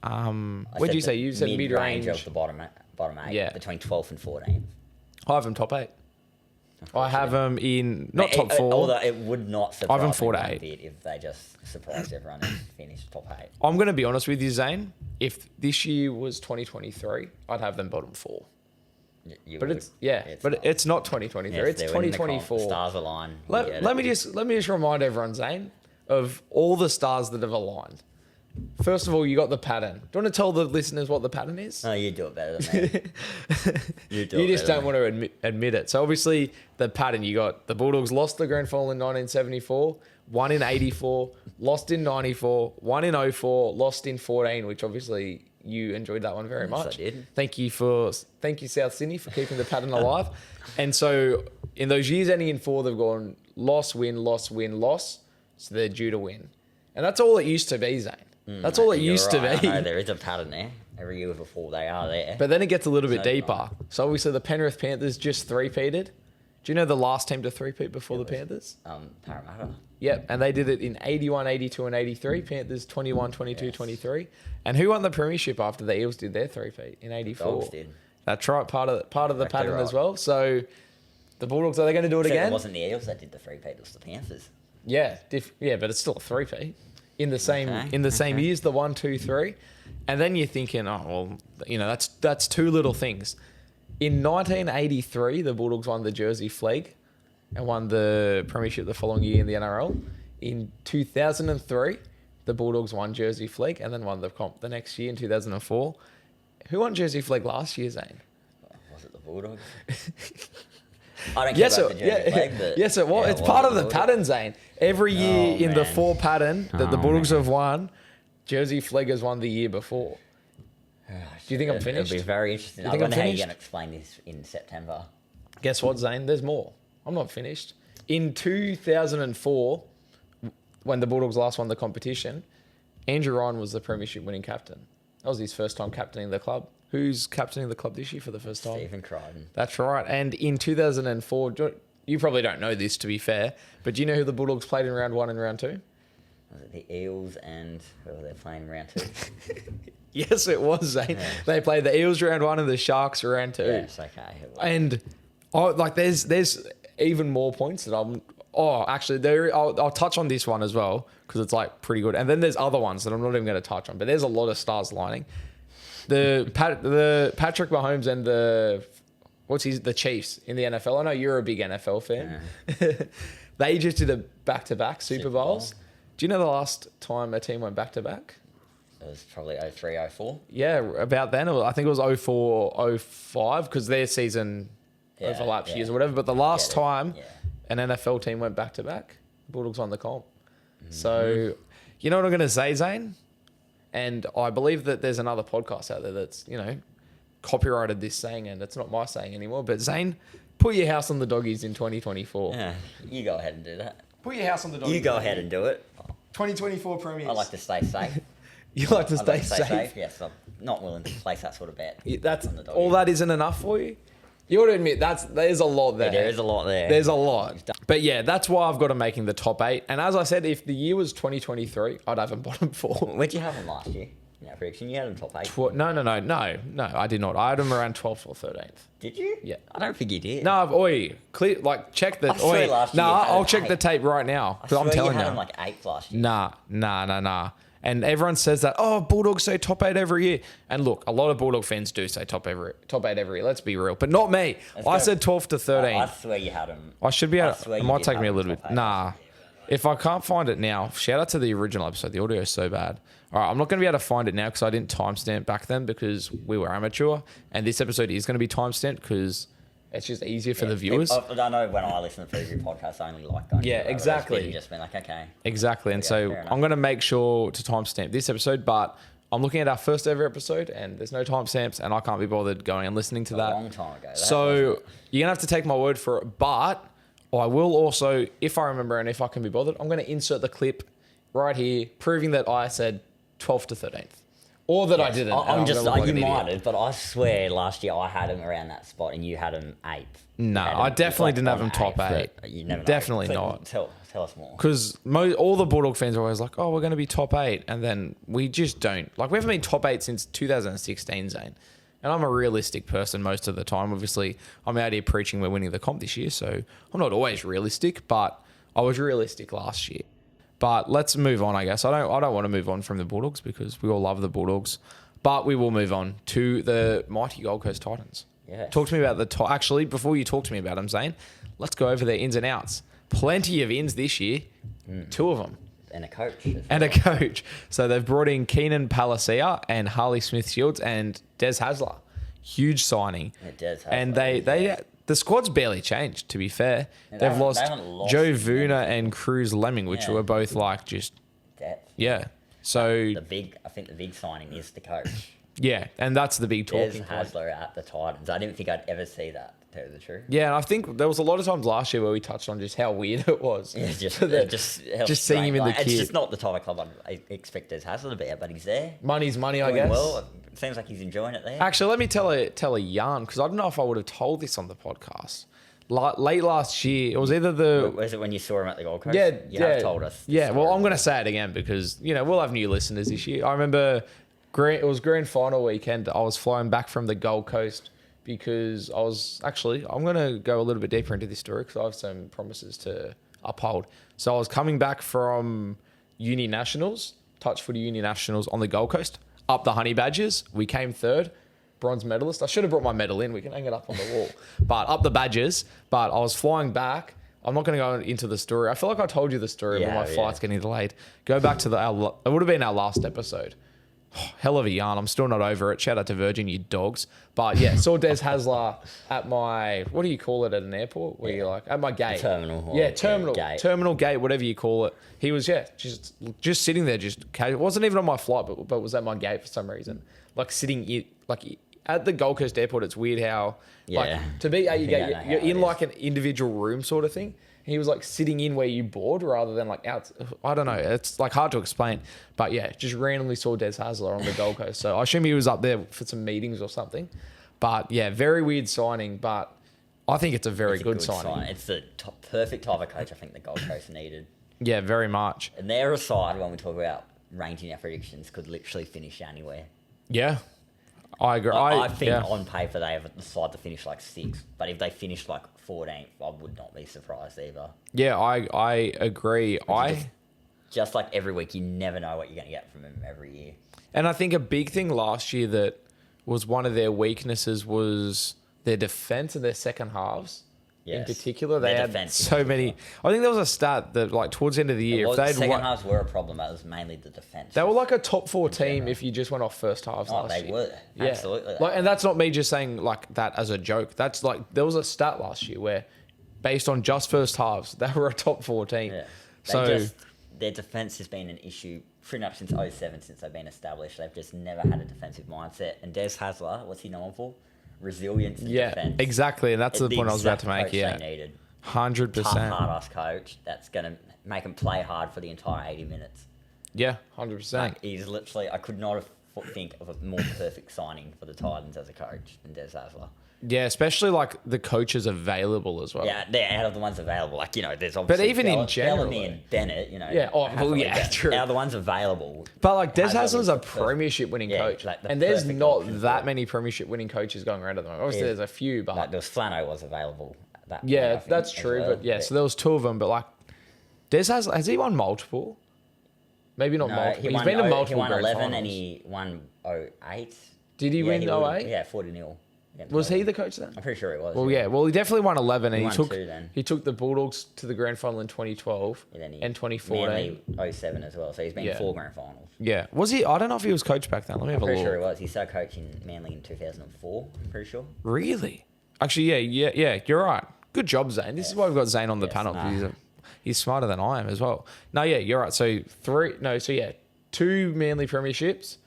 Where did you say? You said mid-range. Of the bottom 8, between 12th and 14th. I have them top 8. I have them in, not top 4. Although it would not surprise I have them 4 to 8 if they just surprised everyone and finished top 8. I'm going to be honest with you, Zane. If this year was 2023, I'd have them bottom 4. It's not 2023. Yes, it's 2024. Stars align. Let me just remind everyone, Zane, of all the stars that have aligned. First of all, you got the pattern. Do you want to tell the listeners what the pattern is? No, you do it better than me. You just don't want to admit it. So obviously, the pattern, you got the Bulldogs lost the grand final in 1974, won in 84, lost in 94, won in 04, lost in 14, which obviously you enjoyed that one very much. I did. Thank you South Sydney for keeping the pattern alive. And so in those years ending in 4, they've gone loss, win, loss, win, loss. So they're due to win. And that's all it used to be, Zane. That's all it used to be. No, there is a pattern there. Every year before they are there. But then it gets a little bit deeper. So obviously the Penrith Panthers just three-peated. Do you know the last team to three-peat before the Panthers? Parramatta. Yep, and they did it in 81, 82 and 83. Panthers 21, 22, 23. And who won the premiership after the Eels did their three-peat in 84? Dogs did. That's right, part of the pattern as well. So the Bulldogs, are they going to do it again? It wasn't the Eels that did the three-peat, it was the Panthers. Yeah, but it's still a three-peat. In the same years, the 1, 2, 3, and then you're thinking, that's two little things. In 1983, the Bulldogs won the Jersey Flag and won the premiership the following year in the NRL. In 2003, the Bulldogs won Jersey Flag and then won the comp the next year in 2004. Who won Jersey Flag last year, Zane? Was it the Bulldogs? I don't care about the Jersey Flag, but... Yes, it was. It's part of the pattern, Zane. Every year in the 4 pattern that the Bulldogs have won, Jersey Flag has won the year before. Do you think I'm finished? It'll be very interesting. I wonder how you're going to explain this in September. Guess what, Zane? There's more. I'm not finished. In 2004, when the Bulldogs last won the competition, Andrew Ryan was the premiership winning captain. That was his first time captaining the club. Who's captaining the club this year for the first time? Stephen Crichton. That's right. And in 2004, you probably don't know this, to be fair, but do you know who the Bulldogs played in round 1 and round 2? Was it the Eels and who were they playing in round 2? Yes, it was, Zane. Yeah. They played the Eels round 1 and the Sharks round 2. Yes, okay. And there's even more points that I'll touch on this one as well because it's like pretty good. And then there's other ones that I'm not even going to touch on, but there's a lot of stars lining. The Patrick Mahomes and the Chiefs in the NFL. I know you're a big NFL fan. Yeah. They just did a back-to-back Super Bowls. Do you know the last time a team went back-to-back? It was probably 03, 04. Yeah, about then. I think it was 04, 05 because their season overlaps years or whatever. But the last time an NFL team went back-to-back, Bulldogs won the comp. Mm-hmm. So, you know what I'm going to say, Zane? And I believe that there's another podcast out there that's, copyrighted this saying, and it's not my saying anymore. But Zane, put your house on the Doggies in 2024. Yeah, you go ahead and do that. Put your house on the Doggies. You go ahead and do it. 2024 premiers. I like to stay safe. You like to I'd stay like safe? Yes, I'm not willing to place that sort of bet. That's on the Doggies. all. That isn't enough for you. You ought to admit there's a lot there. Yeah, there is a lot there. There's a lot. But yeah, that's why I've got him making the top 8. And as I said, if the year was 2023, I'd have him bottom 4. Where'd you have him last year? Yeah, prediction. You had him top 8. No, I did not. I had him around 12th or 13th. Did you? Yeah. I don't think you did. No, clear. Like check the. I swear last year you had I'll him check the 8. tape right now I because I'm swear telling you you. had him like 8th last year. Nah. And everyone says that, oh, Bulldogs say top 8 every year. And look, a lot of Bulldog fans do say top 8 every year. Let's be real. But not me. I said 12 to 13. I swear you had him. I should be able to. It might take me a little bit. top 8. Nah. If I can't find it now, shout out to the original episode. The audio is so bad. All right, I'm not going to be able to find it now because I didn't timestamp back then because we were amateur. And this episode is going to be timestamped because it's just easier for the viewers. I know when I listen to preview podcasts, I only like going. Yeah, exactly. You just been like, okay. Exactly. And so I'm going to make sure to timestamp this episode, but I'm looking at our first ever episode and there's no timestamps and I can't be bothered going and listening to that. A long time ago. So you're going to have to take my word for it, but I will also, if I remember and if I can be bothered, I'm going to insert the clip right here proving that I said 12th to 13th. Or that I didn't. I'm just like, you might have, but I swear last year I had him around that spot and you had him 8th. No, I definitely didn't have him top 8. You never know. Definitely But not. Tell us more. Because all the Bulldog fans are always like, oh, we're going to be top 8. And then we just don't. Like, we haven't been top 8 since 2016, Zane. And I'm a realistic person most of the time. Obviously, I'm out here preaching we're winning the comp this year. So I'm not always realistic, but I was realistic last year. But let's move on, I guess. I don't want to move on from the Bulldogs because we all love the Bulldogs. But we will move on to the mighty Gold Coast Titans. Yeah. Talk to me about actually, before you talk to me about them, Zane, let's go over their ins and outs. Plenty of ins this year. 2 of them. And a coach. A coach. So they've brought in Keenan Palacia and Harley Smith-Shields and Des Hasler. Huge signing. Yeah, Des Hasler. And the squad's barely changed, to be fair. Yeah, They've lost Joe Vuna Vuna and Cruz Lemming, which were both like just... Depth. Yeah. So... I think the big signing is the coach. Yeah, and that's the big talking Des point. Hasler at the Titans. I didn't think I'd ever see that, to tell you the truth. Yeah, and I think there was a lot of times last year where we touched on just how weird it was. Yeah, just seeing him in the kit. It's just not the type of club I expect Des Hasler to be at, but he's there. Money's money, I Doing guess. well. It seems like he's enjoying it there. Actually, let me tell a yarn, because I don't know if I would have told this on the podcast. Late last year, it was either Was it when you saw him at the Gold Coast? Yeah, you have told us. Yeah, well, I'm going to say it again because, we'll have new listeners this year. I remember it was grand final weekend. I was flying back from the Gold Coast because I'm going to go a little bit deeper into this story because I have some promises to uphold. So I was coming back from Uni Nationals, touch footy Uni Nationals on the Gold Coast, up the Honey Badgers. We came third. Bronze medalist. I should have brought my medal in. We can hang it up on the wall. But up the Badgers. But I was flying back. I'm not going to go into the story. I feel like I told you the story, but my flight's getting delayed. Go back to it would have been our last episode. Hell of a yarn. I'm still not over it. Shout out to Virgin, you dogs. But yeah, saw Des Hasler at my, what do you call it at an airport? Where you're like, at my gate. Terminal. Yeah, terminal. Gate. Terminal gate, whatever you call it. He was, just sitting there, just casual. Wasn't even on my flight, but was at my gate for some reason. Like sitting, at the Gold Coast airport, it's weird how, to be at your gate, you're in like an individual room sort of thing. He was like sitting in where you board rather than like out. I don't know. It's like hard to explain. But yeah, just randomly saw Des Hasler on the Gold Coast. So I assume he was up there for some meetings or something. But yeah, very weird signing. But I think it's a very good signing. It's the perfect type of coach I think the Gold Coast needed. Yeah, very much. And their side, when we talk about ranging our predictions, could literally finish anywhere. Yeah. I agree. I think on paper they have decided to finish like 6th, but if they finish like 14th, I would not be surprised either. Yeah, I agree. Just like every week, you never know what you're going to get from them every year. And I think a big thing last year that was one of their weaknesses was their defense and their second halves. Yes. In particular, they had so many. I think there was a stat that, like, towards the end of the year, if they'd second halves were a problem. It was mainly the defense. They were like a top 4 team if you just went off first halves last year. They were. Yeah. Absolutely. And that's not me just saying like that as a joke. That's like there was a stat last year where, based on just first halves, they were a top 4 team. Yeah. Their defense has been an issue pretty much since 2007, since they've been established. They've just never had a defensive mindset. And Des Hasler, what's he known for? Resilience in defense. Exactly, and that's the point I was about to make. They needed 100%. Tough, hard-ass coach that's going to make them play hard for the entire 80 minutes. Yeah, 100%. Like, he's literally, I could not think of a more perfect signing for the Titans as a coach than Des Hasler. Yeah, especially like the coaches available as well. Yeah, they're out of the ones available. Like, there's obviously. But even in general, Bellamy and Bennett, Yeah, true. Out of the ones available. But like Des Hasler's a premiership winning coach, like and there's not that many premiership winning coaches going around at the moment. Obviously, there's a few, but like there was Flano was available. That's true. Well. But so there was 2 of them. But like Des Hasler, has he won multiple? Maybe not multiple. He's been to multiple. He won grand 11 finals. and he won 08. Did he win 08? Yeah, 40-0. Was he the coach then? I'm pretty sure he was. Well, yeah. Well, he definitely won 11, and he took the Bulldogs to the grand final in 2012 and 2014. Manly 07 as well. So he's been 4 grand finals. Yeah. Was he? I don't know if he was coach back then. Let me have a look. I'm pretty sure he was. He started coaching Manly in 2004. I'm pretty sure. Really? Actually, yeah. You're right. Good job, Zane. This is why we've got Zane on the panel. He's smarter than I am as well. No, yeah, you're right. So 2 Manly premierships,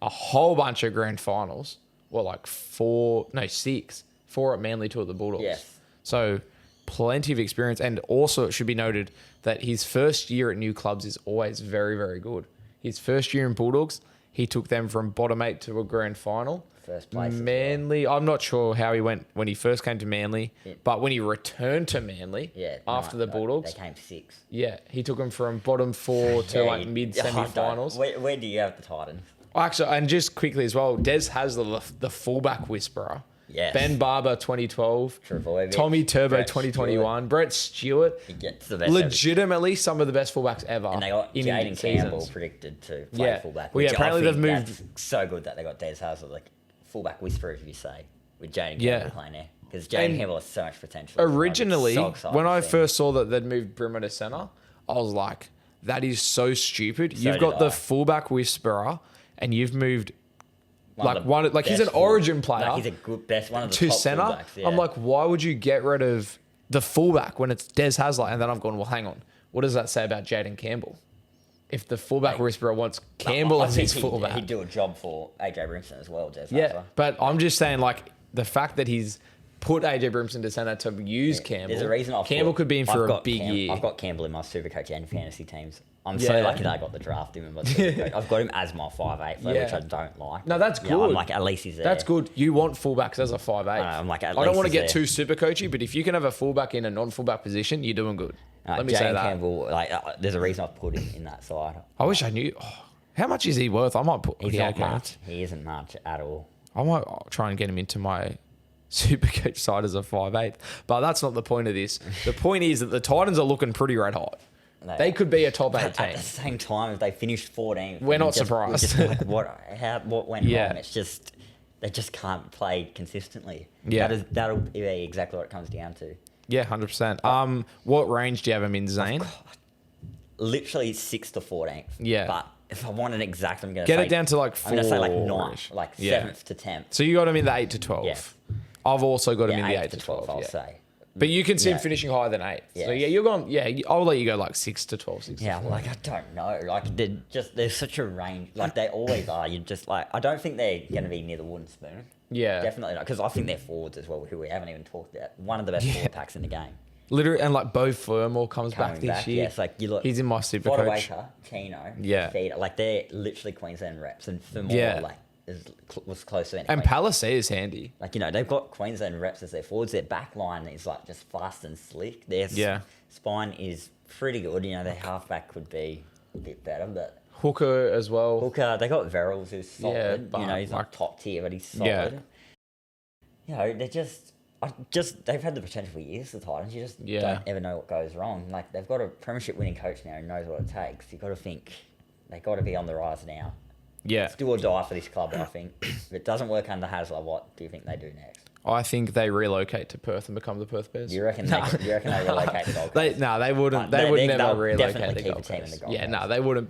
a whole bunch of grand finals. Well, like 6. 4 at Manly, 2 at the Bulldogs. Yes. So plenty of experience. And also it should be noted that his first year at new clubs is always very, very good. His first year in Bulldogs, he took them from bottom 8 to a grand final. First place. Manly, I'm not sure how he went when he first came to Manly, but when he returned to Manly after the Bulldogs. They came 6. Yeah, he took them from bottom 4 to like mid semi-finals. Where do you have the Titans? Actually, and just quickly as well, Des Hasler, the fullback whisperer. Yes. Ben Barber, 2012. Travojevic, Tommy Turbo, Brett 2021. Stewart. Brett Stewart. He gets the best. Legitimately some of the best fullbacks ever. And they got Jaden Campbell predicted to play fullback. Well, yeah, apparently they've moved. That's so good that they got Des Hasler, like fullback whisperer, if you say, with Jaden Campbell playing there. Because Jaden Campbell has so much potential. Originally, when I first saw that they'd moved Brimmer to centre, I was like, that is so stupid. You've got the fullback whisperer and you've moved he's an origin player. Like he's a good one of the to top centre. fullbacks, yeah. I'm like, why would you get rid of the fullback when it's Des Hasler? And then I'm going, well, hang on. What does that say about Jaden Campbell? If the fullback whisperer wants Campbell as his fullback, he'd do a job for AJ Brimson as well, Des Hasler. Yeah, but I'm just saying, like, the fact that he's put AJ Brimson to centre to use Campbell. There's a reason Campbell could be in for a big year. I've got Campbell in my Supercoach and fantasy teams. I'm so lucky that I got the draft him in my Supercoach. I've got him as my 5'8", which I don't like. No, that's good. I'm like, at least he's there. That's good. You want fullbacks as a 5'8". I'm like, I don't want to get too super coachy, but if you can have a fullback in a non-fullback position, you're doing good. Let me say that. Campbell, there's a reason I've put him in that side. I wish I knew. How much is he worth? I might put. He's not much. He isn't much at all. I might try and get him into my Supercoach side as a 5'8", but that's not the point of this. The point is that the Titans are looking pretty red hot. They could be a top 8 team. At the same time, if they finished 14th, we're not surprised. We're just like, what went wrong? It's just they just can't play consistently. Yeah, that'll be exactly what it comes down to. Yeah, 100%. What range do you have him in, Zane? Literally 6th to 14th. Yeah, but if I want an exact, I'm gonna get it down to like 4. I'm gonna say like 9th, like 7th to 10th. So you got him in the 8 to 12. Yeah. I've also got him in the 8 to 12. I'll say. But you can see him finishing higher than 8. Yeah. So you're going. Yeah, I'll let you go like 6 to 12. 6 yeah, to 12. like I don't know. Like there's such a range. Like they always are. You just like I don't think they're going to be near the wooden spoon. Yeah, definitely not. Because I think they're forwards as well, who we haven't even talked about. One of the best forward packs in the game. Literally, and like Beau Fermor comes back this year. Yes, like you look. He's in my Supercoach. Water, Tino, yeah, Feeder, like they're literally Queensland reps, and Fermor was close to anything. And Palissé is handy. Like, they've got Queensland reps as their forwards. Their back line is like just fast and slick. Their spine is pretty good. Their halfback could be a bit better, but Hooker as well. Hooker, they got Verrills who's solid. Yeah, but he's like top tier, but he's solid. Yeah. They're they've had the potential for years, the Titans. You just don't ever know what goes wrong. Like, they've got a premiership winning coach now who knows what it takes. You've got to think they've got to be on the rise now. Yeah. It's do or die for this club, I think. If it doesn't work under Hasler, what do you think they do next? I think they relocate to Perth and become the Perth Bears. Do you reckon they relocate to Gold Coast? They wouldn't. They would never relocate to Gold Coast. They wouldn't.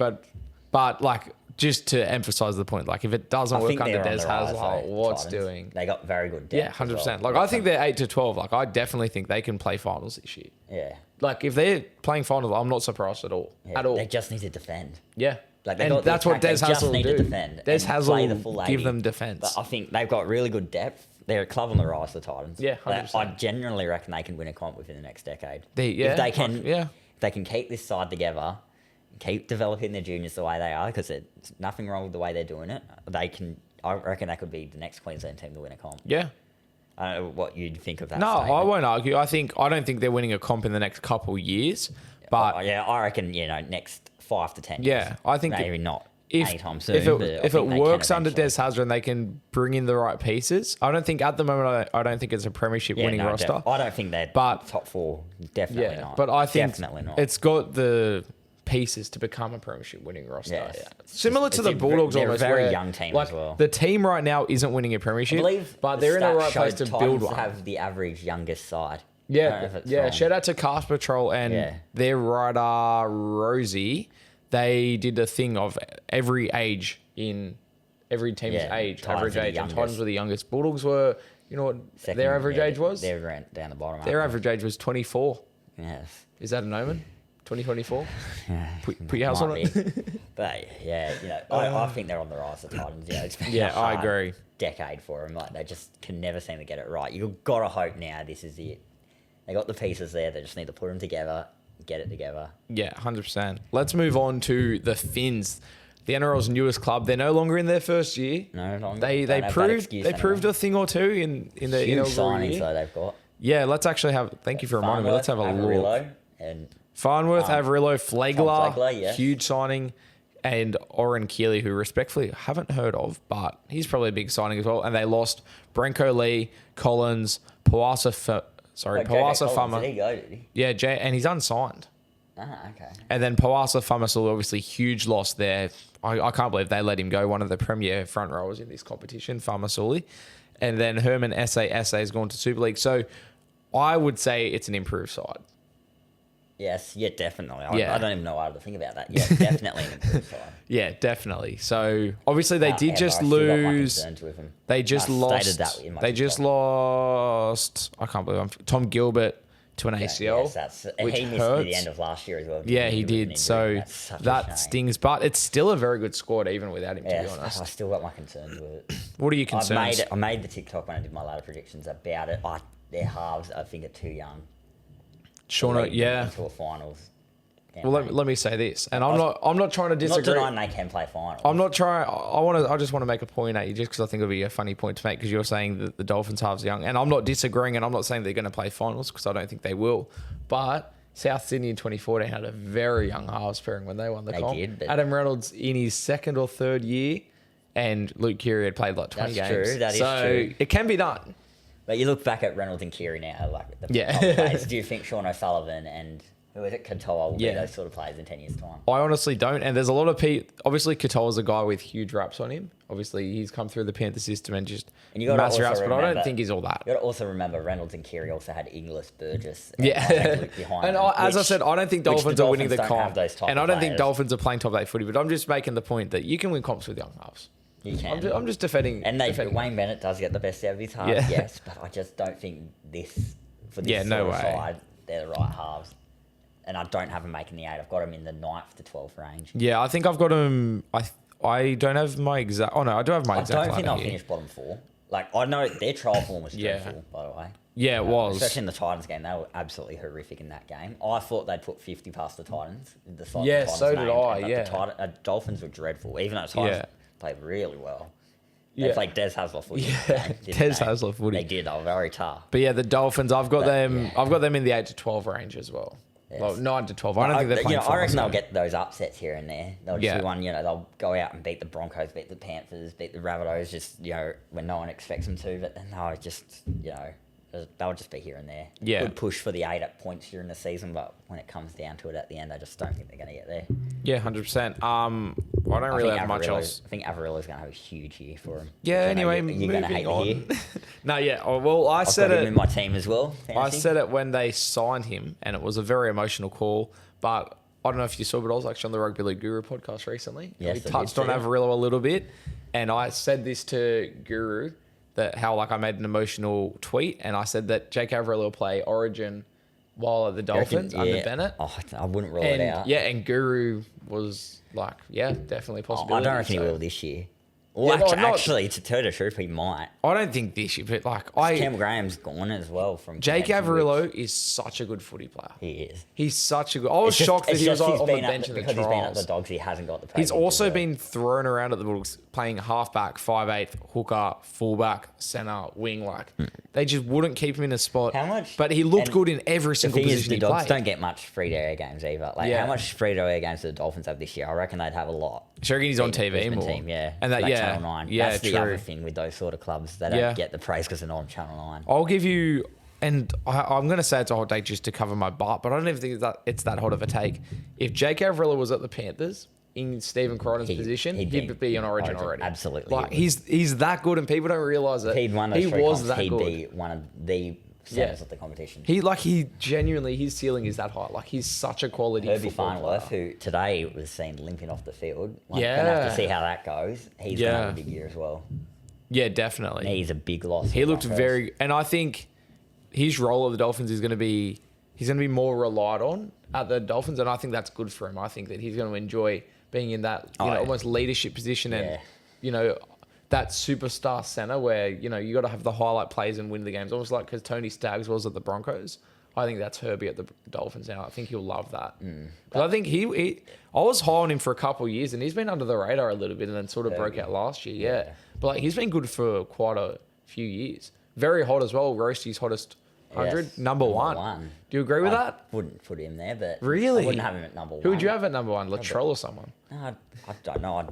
But like, just to emphasise the point, like if it doesn't work under Des Hasler, what's doing? They got very good depth. Yeah, 100%. Like I think they're 8 to 12. Like I definitely think they can play finals this year. Yeah. Like if they're playing finals, I'm not surprised at all. Yeah, at all. They just need to defend. Yeah. Like and that's what Des Hasler will do. Des Hasler will give them defence. But I think they've got really good depth. They're a club on the rise, the Titans. Yeah, 100%. I genuinely reckon they can win a comp within the next decade. If they can keep this side together, keep developing their juniors the way they are, because there's nothing wrong with the way they're doing it. I reckon that could be the next Queensland team to win a comp. Yeah. I don't know what you'd think of that. No, statement. I won't argue. I don't think they're winning a comp in the next couple of years. But I reckon next 5 to 10 years. Yeah, I think maybe not anytime soon. If it works under Des Hasler and they can bring in the right pieces, I don't think at the moment I don't think it's a premiership winning roster. I don't think they're top 4. Definitely not. But I think definitely not. It's got the pieces to become a premiership winning roster. Yes. Yeah. Similar to the Bulldogs, they're almost. a very young team as well. The team right now isn't winning a premiership, I believe but they're in the right place to build one. Have the average youngest side. Yeah, yeah. Shout out to Cast Patrol and their rider Rosie. They did a thing of every age in every team's age, average age, and Titans were the youngest. Bulldogs were, you know what their average age was? They ran down the bottom. Their average age was 24. Yes. Is that an omen? 2024? Yeah. Put your house on it. But I think they're on the rise, the Titans. It's been a I hard agree. decade for them. Like, they just can never seem to get it right. You've got to hope now this is it. They got the pieces there. They just need to put them together, get it together. Yeah, 100%. Let's move on to the Phins, the NRL's newest club. They're no longer in their first year. No longer. They proved a thing or two in the huge inaugural signings though they've got. Yeah, let's actually have. Thank you for reminding me. Let's have a look. And Farnworth, Averillo, Flegler, huge signing, and Oren Keeley, who respectfully I haven't heard of, but he's probably a big signing as well. And they lost Branko Lee, Collins, Powasa Fama. There you go, did he? Yeah, and he's unsigned. Okay. And then Powasa Famasul, obviously huge loss there. I can't believe they let him go, one of the premier front rowers in this competition, Famasuli. And then Herman SA has gone to Super League. So I would say it's an improved side. Yes, definitely. I don't even know how to think about that. Yeah, definitely an improved side. Yeah, definitely. So obviously they did just lose. They just lost. I can't believe Tom Gilbert to an ACL. Yes, which he missed hurts. the end of last year as well. Yeah, he did. So that stings, but it's still a very good squad even without him. To be honest, I still got my concerns with it. What are your concerns? I made the TikTok when I did my ladder predictions about it. Their halves, I think, are too young. Shauna, into a finals. Well, let me say this, and I'm not trying to disagree. Not denying they can play finals. I'm not trying. I just want to make a point at you, just because I think it'll be a funny point to make, because you're saying that the Dolphins halves are young, and I'm not disagreeing, and I'm not saying they're going to play finals, because I don't think they will. But South Sydney in 2014 had a very young halves pairing when they won the comp. Did, Adam Reynolds in his second or third year, and Luke Keary had played like 20 games. True. That is true. It can be done. But you look back at Reynolds and Keary now, like the players. Do you think Sean O'Sullivan and who is it, Katoa will be those sort of players in 10 years' time? I honestly don't. And there's a lot of people. Obviously, Katoa's a guy with huge raps on him. Obviously, he's come through the Panther system and just mass raps, but I don't think he's all that. You got to also remember Reynolds and Keary also had Inglis, Burgess. And as I said, I don't think Dolphins are winning the comp. And I don't think Dolphins are playing top 8 footy, but I'm just making the point that you can win comps with young halves. You can. I'm just defending. And Wayne Bennett does get the best out of his halves, yes, but I just don't think for this side, they're the right halves. And I don't have them making the 8. I've got them in the 9th to 12th range. Yeah, I think I've got them. I don't have my exact. Oh no, I do have my exact. I don't think they'll finish bottom 4. Like, I know their trial form was dreadful, by the way. Yeah, it was. Especially in the Titans game, they were absolutely horrific in that game. I thought they'd put 50 past the Titans. So did I. The Dolphins were dreadful, even though the Titans played really well. They played Des Hasler footy. Des Hasler footy. They did. They were very tough. But yeah, the Dolphins. I've got them. I've got them in the 8 to 12 range as well. Yes. Well, 9 to 12. I don't think they're playing. I reckon they'll get those upsets here and there. They'll just one. They'll go out and beat the Broncos, beat the Panthers, beat the Rabbitohs. Just when no one expects them to. But then they'll just they'll just be here and there. Yeah. Good push for the 8 points here in the season, but when it comes down to it at the end, I just don't think they're going to get there. Yeah, 100%. I don't really have much else. I think Averillo's going to have a huge year for him. Yeah. Anyway, you're going to hate on. No, yeah. Well, I said it in my team as well. Fancy. I said it when they signed him, and it was a very emotional call. But I don't know if you saw, but I was actually on the Rugby League Guru podcast recently. Yes, we touched on Averillo a little bit, and I said this to Guru, that how I made an emotional tweet, and I said that Jake Averillo will play Origin while at the Dolphins under Bennett. Oh, I wouldn't rule it out. Yeah, and Guru was like, definitely possible. I don't reckon he will this year. Well, Yeah, actually, to tell the truth, he might. I don't think this year, but like Cam Graham's gone as well from Jake contention, Averillo is such a good footy player. He is. He's such a good. I was shocked that he was on the bench in the because he's been at the trials. Dogs. He hasn't got the. He's also been thrown around at the Bulldogs, playing halfback, 5'8", hooker, fullback, centre, wing. Like they just wouldn't keep him in a spot. How much? But he looked good in every single position the he Dogs played. don't get much free to air games either. Like how much free to air games do the Dolphins have this year? I reckon they'd have a lot. Sure, he's on TV Brisbane more. Team, yeah, And that, like yeah, Channel 9. yeah, That's the true. other thing with those sort of clubs. They don't get the praise because they're not on Channel 9. I'll give you, and I'm going to say it's a hot take just to cover my butt, but I don't even think it's that hot of a take. If Jake Averillo was at the Panthers in Stephen Crichton's position, he'd be on Origin already. Absolutely. Like he's that good, and people don't realise it. He'd won those three comps, he'd be one of the centers of the competition. He genuinely, his ceiling is that high. Like he's such a quality Herbie football player. Farnworth, who today was seen limping off the field. Gonna have Yeah. to see how that goes. He's gonna have a big year as well. Yeah, definitely. He's a big loss. He looked very, and I think his role at the Dolphins is going to be, he's going to be more relied on at the Dolphins, and I think that's good for him. I think that he's going to enjoy being in that almost leadership position and that superstar center where you got to have the highlight plays and win the games, almost like because Tony Staggs was at the Broncos. I think that's Herbie at the Dolphins now. I think he'll love that. Because I think I was high on him for a couple of years, and he's been under the radar a little bit, and then sort of broke out last year. Yeah, but like he's been good for quite a few years. Very hot as well. Roasty's hottest 100, Yes, number one. Do you agree with that? Wouldn't put him there, but Really? I wouldn't have him at number 1. Who would you have at number 1? Latrell or someone? No, I don't know. I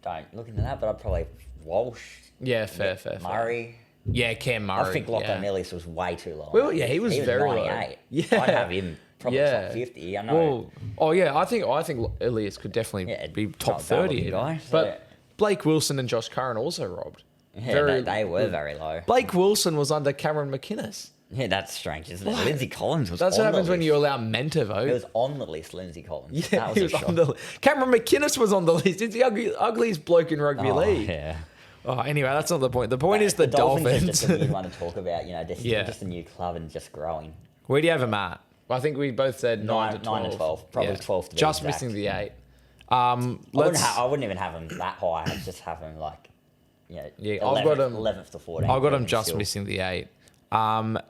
don't look into that, but I'd probably Walsh. Yeah, fair. Murray. Yeah, Cam Murray. I think Lachlan Ellis was way too low. Well, yeah, he was very low. 98. Yeah. I'd have him probably top 50. I know. Well, I think Elias could definitely be top 30. Guy, but Blake Wilson and Josh Curran also robbed. Yeah, they were very low. Blake Wilson was under Cameron McInnes. Yeah, that's strange, isn't it? Lindsay Collins was That's on what happens the when list. you allow men to vote. He was on the list, Lindsay Collins. Yeah, that was he a was shock. on the Cameron McInnes was on the list. He's the ugliest bloke in rugby league. Yeah. Oh, anyway, that's not the point. The point is the Dolphins. Dolphins. Is just a weird one to talk about. Just a new club and just growing. Where do you have him at? I think we both said 9 to 12. 9 to 12. Probably 12 to be just exact. missing the 8. I wouldn't even have him that high. I'd just have him like, 11th, I've got him 11th to 14th. I've got him just missing the 8.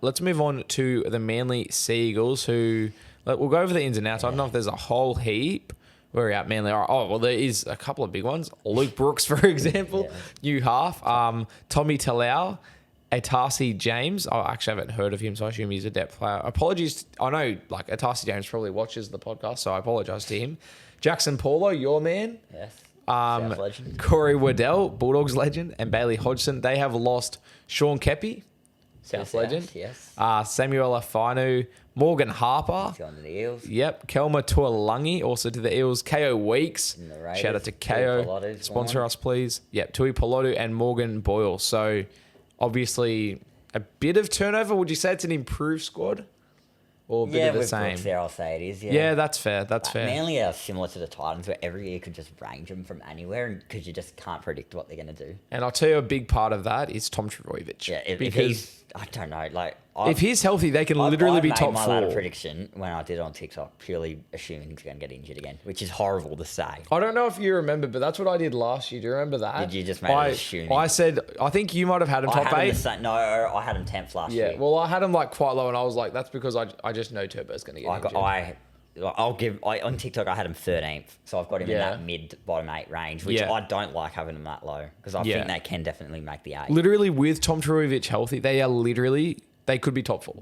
Let's move on to the Manly Sea Eagles, who we'll go over the ins and outs. I don't know if there's a whole heap. Where are we at, Manly? Oh, well, there is a couple of big ones. Luke Brooks, for example, new half. Tommy Talau, Atasi James. I actually haven't heard of him, so I assume he's a depth player. Apologies. I know, Atasi James probably watches the podcast, so I apologise to him. Jackson Paulo, your man. Yes. South legend. Corey Waddell, Bulldogs legend, and Bailey Hodgson. They have lost Sean Kepi, South legend. Yes. Samuel Afanu, Morgan Harper. He's gone to the Eels. Yep. Kelma Tuolangi, also to the Eels. KO Weeks. Shout out to KO. Sponsor us, please. Yep. Tui Pilotu and Morgan Boyle. So, obviously, a bit of turnover. Would you say it's an improved squad? Or a bit of the same? Brooks there, I'll say it is. Yeah, that's fair. That's fair. Manly are similar to the Titans, where every year you could just range them from anywhere because you just can't predict what they're going to do. And I'll tell you a big part of that is Tom Trbojevic. Yeah, if he's, I don't know, if he's healthy, they can literally be top 4. I made my ladder prediction when I did it on TikTok, purely assuming he's going to get injured again, which is horrible to say. I don't know if you remember, but that's what I did last year. Do you remember that? Did you just make it assuming? I said, I think you might have had him top 8. No, I had him 10th last year. Yeah, well, I had him quite low, and I was like, that's because I just know Turbo's going to get injured. On TikTok, I had him 13th, so I've got him in that mid-bottom 8 range, which I don't like having him that low because I think they can definitely make the 8. Literally, with Tom Trbojevic healthy, they could be top 4.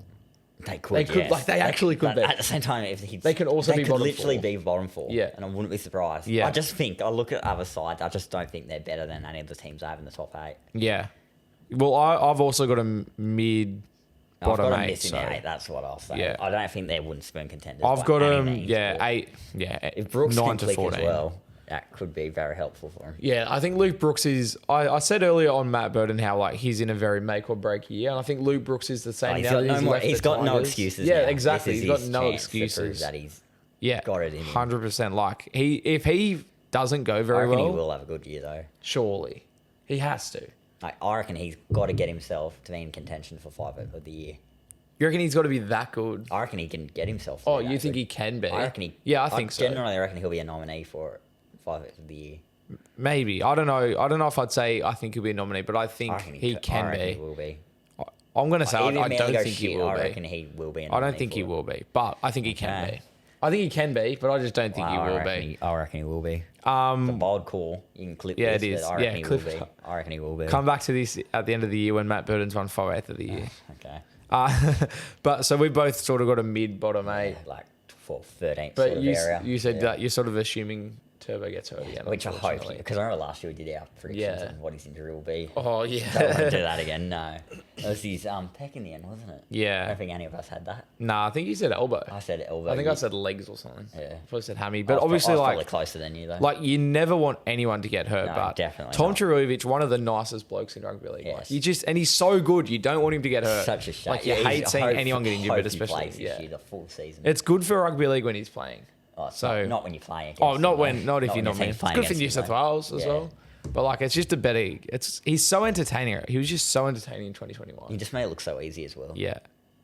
They could, yes. They actually could be. At the same time, they can also be bottom 4. Literally be bottom 4. Yeah, and I wouldn't be surprised. Yeah, I look at other sides. I just don't think they're better than any of the teams I have in the top 8. Yeah, well, I've also got a mid. Bottom 8, missing 8, that's what I'll say. Yeah. I don't think they're wooden spoon contenders. I've got them, 8. Yeah, if Brooks 9 can to click 14 as well, that could be very helpful for him. Yeah, I think Luke Brooks is. I said earlier on Matt Burton how he's in a very make or break year, and I think Luke Brooks is the same now. He's got no excuses. Yeah, now. exactly. He's got no excuses. That he's got it in him. 100%. If he doesn't go very well, he will have a good year though. Surely, he has to. I reckon he's got to get himself to be in contention for 5 of the year. You reckon he's got to be that good? I reckon he can get himself. Oh, you think he can be? I reckon I think so. Generally, I reckon he'll be a nominee for 5 of the year. Maybe. I don't know. I don't know if I'd say I think he'll be a nominee, but I think he can be. He will be. I'm going to say I Even if don't goes think he shit, will I be. reckon he will be. I don't think he will be, but I think he can be. I think he can be, but I just don't think he will be. I reckon he will be. It's a bold call. You can clip Yeah, this, it is. but I reckon he will be. I reckon he will be. Come back to this at the end of the year when Matt Burton's won 5/8 of the year. Okay. But so we both sort of got a mid-bottom 8. Like 13th But sort of area. you said that you're sort of assuming Turbo gets hurt again. Which I hope, because I remember last year we did our predictions on what his injury will be. Oh, yeah. Don't want to do that again, no. It was his pec in the end, wasn't it? Yeah. I don't think any of us had that. Nah, I think you said elbow. I said elbow. I think I said legs or something. Yeah. I probably said hammy. But I obviously, was like, probably closer than you, though. like, you never want anyone to get hurt. No, but definitely Tom not. Trujovic, one of the nicest blokes in rugby league. Yes. Like, and he's so good, you don't want him to get hurt. Such a shame. Like, you hate seeing anyone get injured, but especially this year, the full season. It's good for rugby league when he's playing. Oh, so not when you're playing against not him, not if you're not me. It's good for New South Wales as well. But like, it's just a better. He's so entertaining. He was just so entertaining in 2021. He just made it look so easy as well. Yeah,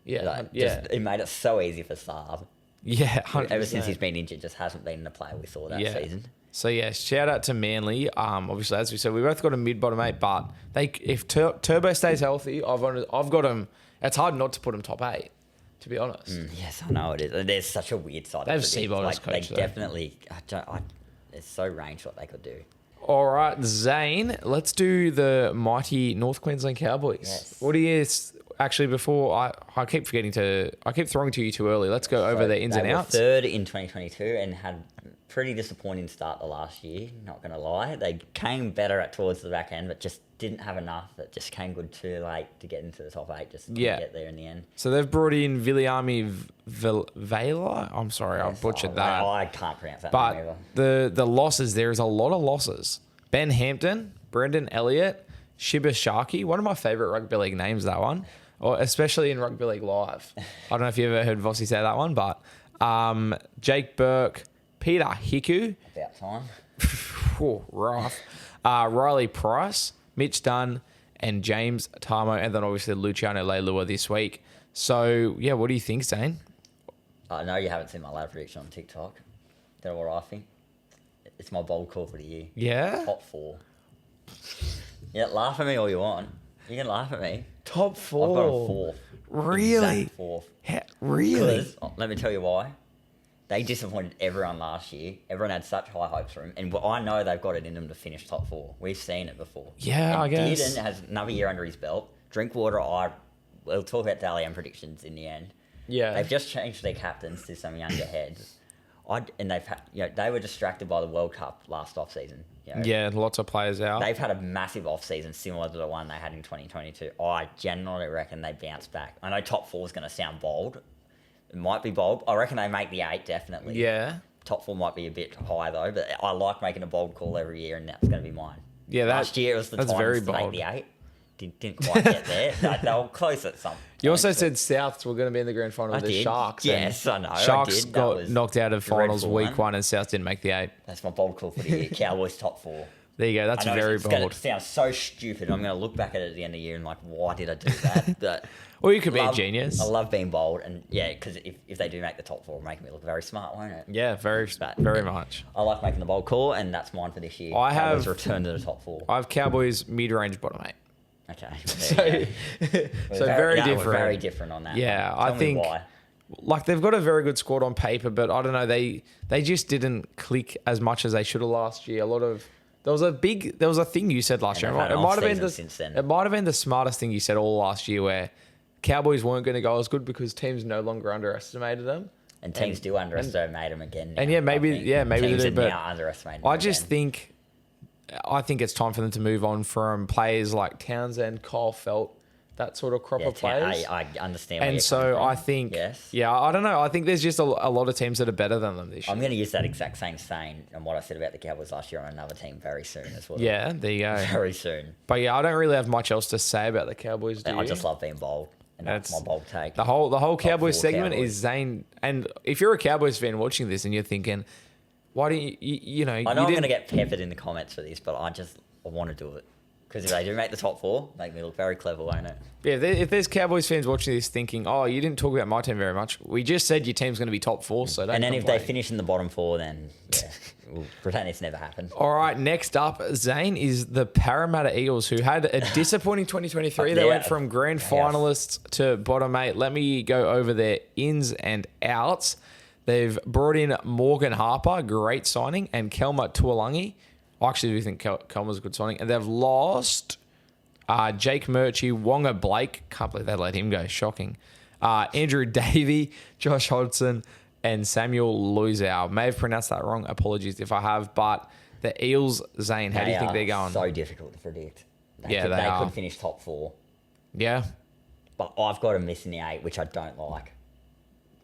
Like, it made it so easy for Saab. Yeah, 100%. Ever since he's been injured, just hasn't been the player we saw that season. So yeah, shout out to Manly. Obviously, as we said, we both got a mid-bottom 8, but if Turbo stays healthy, I've got him. It's hard not to put him top 8. To be honest. Yes, I know it is. There's such a weird side. They have Seabold as coach. They definitely. It's so range what they could do. All right, Zane. Let's do the mighty North Queensland Cowboys. Yes. What do you actually? Before I keep forgetting to. I keep throwing to you too early. Let's go over the ins and outs. They were third in 2022 and had pretty disappointing start the last year. Not going to lie, they came better towards the back end, but just didn't have enough. That just came good too late to get into the top 8. Just didn't get there in the end. So they've brought in Viliami Vela. I'm sorry, I butchered that. I can't pronounce that. But name either. the losses, there is a lot of losses. Ben Hampton, Brendan Elliott, Shibashaki. One of my favourite rugby league names, that one. Or especially in Rugby League Live. I don't know if you ever heard Vossi say that one, but Jake Burke, Peter Hiku. About time. Rough. Riley Price, Mitch Dunn, and James Tarmo, and then obviously Luciano Leilua this week. So, yeah, what do you think, Zane? I know you haven't seen my ladder prediction on TikTok. Do you know what I think? It's my bold call for the year. Yeah? Top 4. Yeah, laugh at me all you want. You can laugh at me. Top 4? I've got a 4. Really? Exact 4. Really? Let me tell you why. They disappointed everyone last year. Everyone had such high hopes for him. And I know they've got it in them to finish top 4. We've seen it before. Yeah, I guess. Dearden has another year under his belt. Drinkwater, we'll talk about Dally M predictions in the end. Yeah. They've just changed their captains to some younger heads. And they were distracted by the World Cup last off-season. Yeah, lots of players out. They've had a massive off-season similar to the one they had in 2022. I generally reckon they bounce back. I know top 4 is going to sound bold. It might be bold. I reckon they make the 8, definitely. Yeah. Top 4 might be a bit high, though. But I like making a bold call every year, and that's going to be mine. Yeah, last year it was the Titans to make the 8. Didn't quite get there. They were close at some. You also said Souths were going to be in the grand final with the Sharks. Yes, I know. Sharks got knocked out of finals week 1 and Souths didn't make the 8. That's my bold call for the year. Cowboys top 4. There you go. That's very bold. It sounds so stupid. I'm going to look back at it at the end of the year and like, why did I do that? But or you could be a genius. I love being bold. And yeah, because if they do make the top 4, it'll make me look very smart, won't it? Yeah, very much. I like making the bold call, and that's mine for this year. Cowboys return to the top 4. I have Cowboys mid-range bottom 8. Okay. So very different. We're very different on that. Yeah, I think why. Like they've got a very good squad on paper, but I don't know, they just didn't click as much as they should have last year. There was a thing you said last year. It might have been the smartest thing you said all last year, where Cowboys weren't going to go as good because teams no longer underestimated them. And teams do underestimate them again now, and maybe they do, but I just think it's time for them to move on from players like Townsend, Kyle Felt, that sort of crop of players. I understand. And so I think, I don't know. I think there's just a lot of teams that are better than them this year. I'm going to use that exact same saying and what I said about the Cowboys last year on another team very soon as well. Yeah, there you go. Very soon. But yeah, I don't really have much else to say about the Cowboys. I just love being bold. And that's my bold take. The whole Cowboys segment is Zane. And if you're a Cowboys fan watching this and you're thinking, why do you know? I know I'm going to get peppered in the comments for this, but I want to do it Because if they do make the top 4, make me look very clever, won't it? Yeah, if there's Cowboys fans watching this thinking, oh, you didn't talk about my team very much. We just said your team's going to be top 4, so don't And then complain. if they finish in the bottom 4, then we'll pretend it's never happened. All right, next up, Zane, is the Parramatta Eagles, who had a disappointing 2023. They went from grand finalists to bottom 8. Let me go over their ins and outs. They've brought in Morgan Harper, great signing, and Kelma Tuolangi. I actually do think Kelma's a good signing. And they've lost Jake Murchie, Wonga Blake. Can't believe they let him go. Shocking. Andrew Davey, Josh Hodgson, and Samuel Luizao. May have pronounced that wrong. Apologies if I have. But the Eels, Zane, how do you think they're going? So difficult to predict. They could finish top 4. Yeah. But I've got them missing the 8, which I don't like.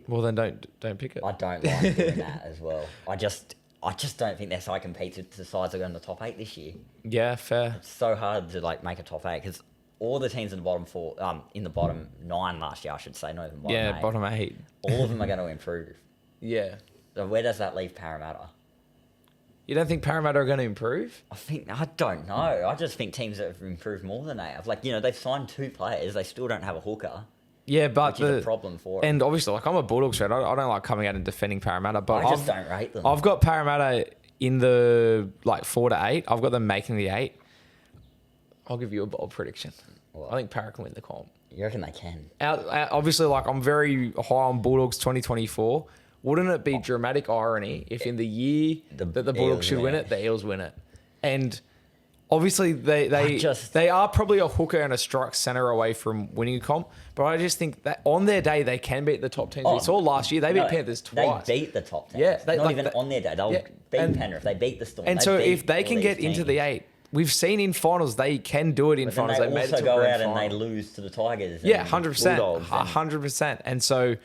Well, then don't pick it. I don't like doing that as well. I just don't think their side competes with the sides that go in the top 8 this year. Yeah, fair. It's so hard to make a top 8 because all the teams in the bottom 4, in the bottom 9 last year, I should say, not even bottom 8. Bottom 8. All of them are going to improve. Yeah. So where does that leave Parramatta? You don't think Parramatta are going to improve? I don't know. I just think teams that have improved more than they have. They've signed 2 players. They still don't have a hooker. Yeah, but which is a problem for them. And obviously, I'm a Bulldogs fan. I don't like coming out and defending Parramatta, but I just don't rate them. I've got Parramatta in the 4 to 8. I've got them making the 8. I'll give you a bold prediction. I think Parra can win the comp. You reckon they can? Obviously, I'm very high on Bulldogs 2024. Wouldn't it be dramatic irony if in the year that the Bulldogs should win it, the Eels win it? And obviously, they are probably a hooker and a strike centre away from winning a comp. But I just think that on their day, they can beat the top teams. We saw last year, they beat Panthers twice. They beat the top teams. Yeah, not even on their day. They'll beat Penrith. They beat the Storm. And so if they can get into the 8, we've seen in finals, they can do it in finals. They made it also to go out final. and they lose to the Tigers. Yeah, 100%. 100%. And so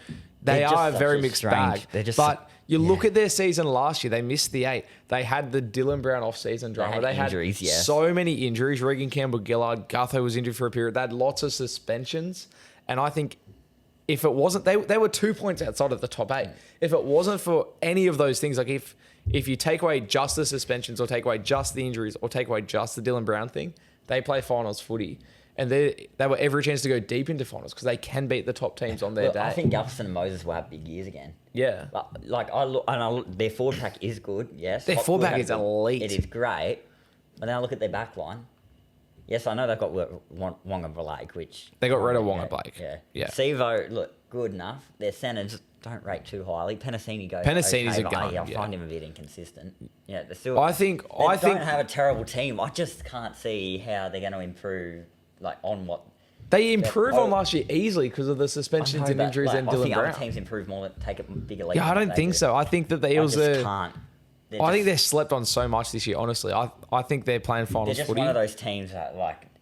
they are a very mixed bag. But you look at their season last year, they missed the 8. They had the Dylan Brown off-season drama. They had injuries, so many injuries. Regan Campbell-Gillard, Gutho was injured for a period. They had lots of suspensions. And I think if it wasn't, they were 2 points outside of the top 8. If it wasn't for any of those things, if you take away just the suspensions or take away just the injuries or take away just the Dylan Brown thing, they play finals footy. And they were every chance to go deep into finals because they can beat the top teams on their day. I think Gutherson and Moses will have big years again. Yeah. Their forward pack is good, yes. Their forward pack is elite. It is great. But then I look at their back line. Yes, I know they've got Wonga Blake, which... They got rid of Wonga Blake. Yeah. Sevo, look, good enough. Their centres don't rate too highly. Penasini goes Penasini's okay, a gun. I find him a bit inconsistent. Yeah, they're still... They don't have a terrible team. I just can't see how they're going to improve, on what... They improved on last year easily because of the suspensions and injuries and Dylan Brown. I think other teams improve more, take a bigger leap. Yeah, I don't think so. I think that the Eels can't. I think they're slept on so much this year, honestly. I think they're playing finals footy. They're just footy. one of those teams that,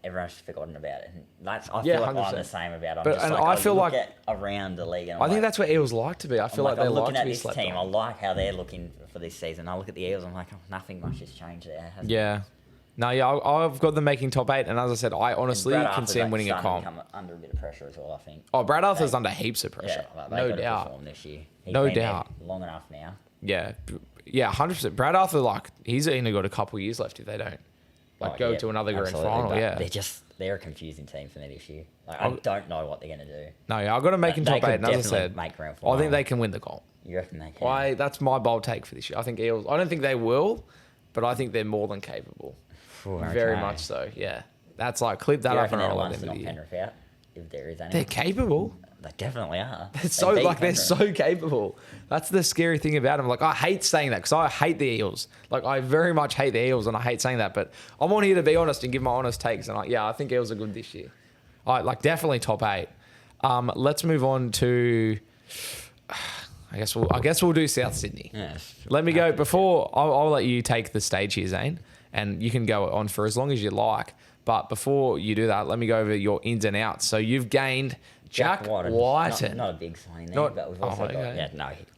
everyone's forgotten about it. And I feel like 100%. I'm the same about it. I feel like around the league. And I think that's where Eels like to be. I feel like they like to be slept on. I'm looking at this team. I like how they're looking for this season. I look at the Eels. I'm like, nothing much has changed there. Yeah. No, I've got them making top 8, and as I said, I honestly can see them winning a comp. Come under a bit of pressure as well, I think. Oh, Brad Arthur's under heaps of pressure. Yeah, no doubt. This year. No doubt. Long enough now. Yeah, 100%. Brad Arthur, he's only got a couple years left if they don't go to another grand final. Yeah, they're a confusing team for me this year. I don't know what they're going to do. No, I've got to make them top 8. And as I said, make grand final. I think they can win the comp. You reckon they can? That's my bold take for this year. I think Eels. I don't think they will, but I think they're more than capable. Very much so. Yeah, that's clip that up and roll it. Penrith out, if there is any. They're capable. They definitely are. They're so capable. That's the scary thing about them. I hate saying that because I hate the Eels. I very much hate the Eels and I hate saying that. But I'm on here to be honest and give my honest takes. And I think Eels are good this year. Definitely top 8. Let's move on to. I guess we'll do South Sydney. Yes. Let me go before. I'll let you take the stage here, Zane, and you can go on for as long as you like. But before you do that, let me go over your ins and outs. So you've gained. Jack Whiten. Not a big signing there, but we've also got...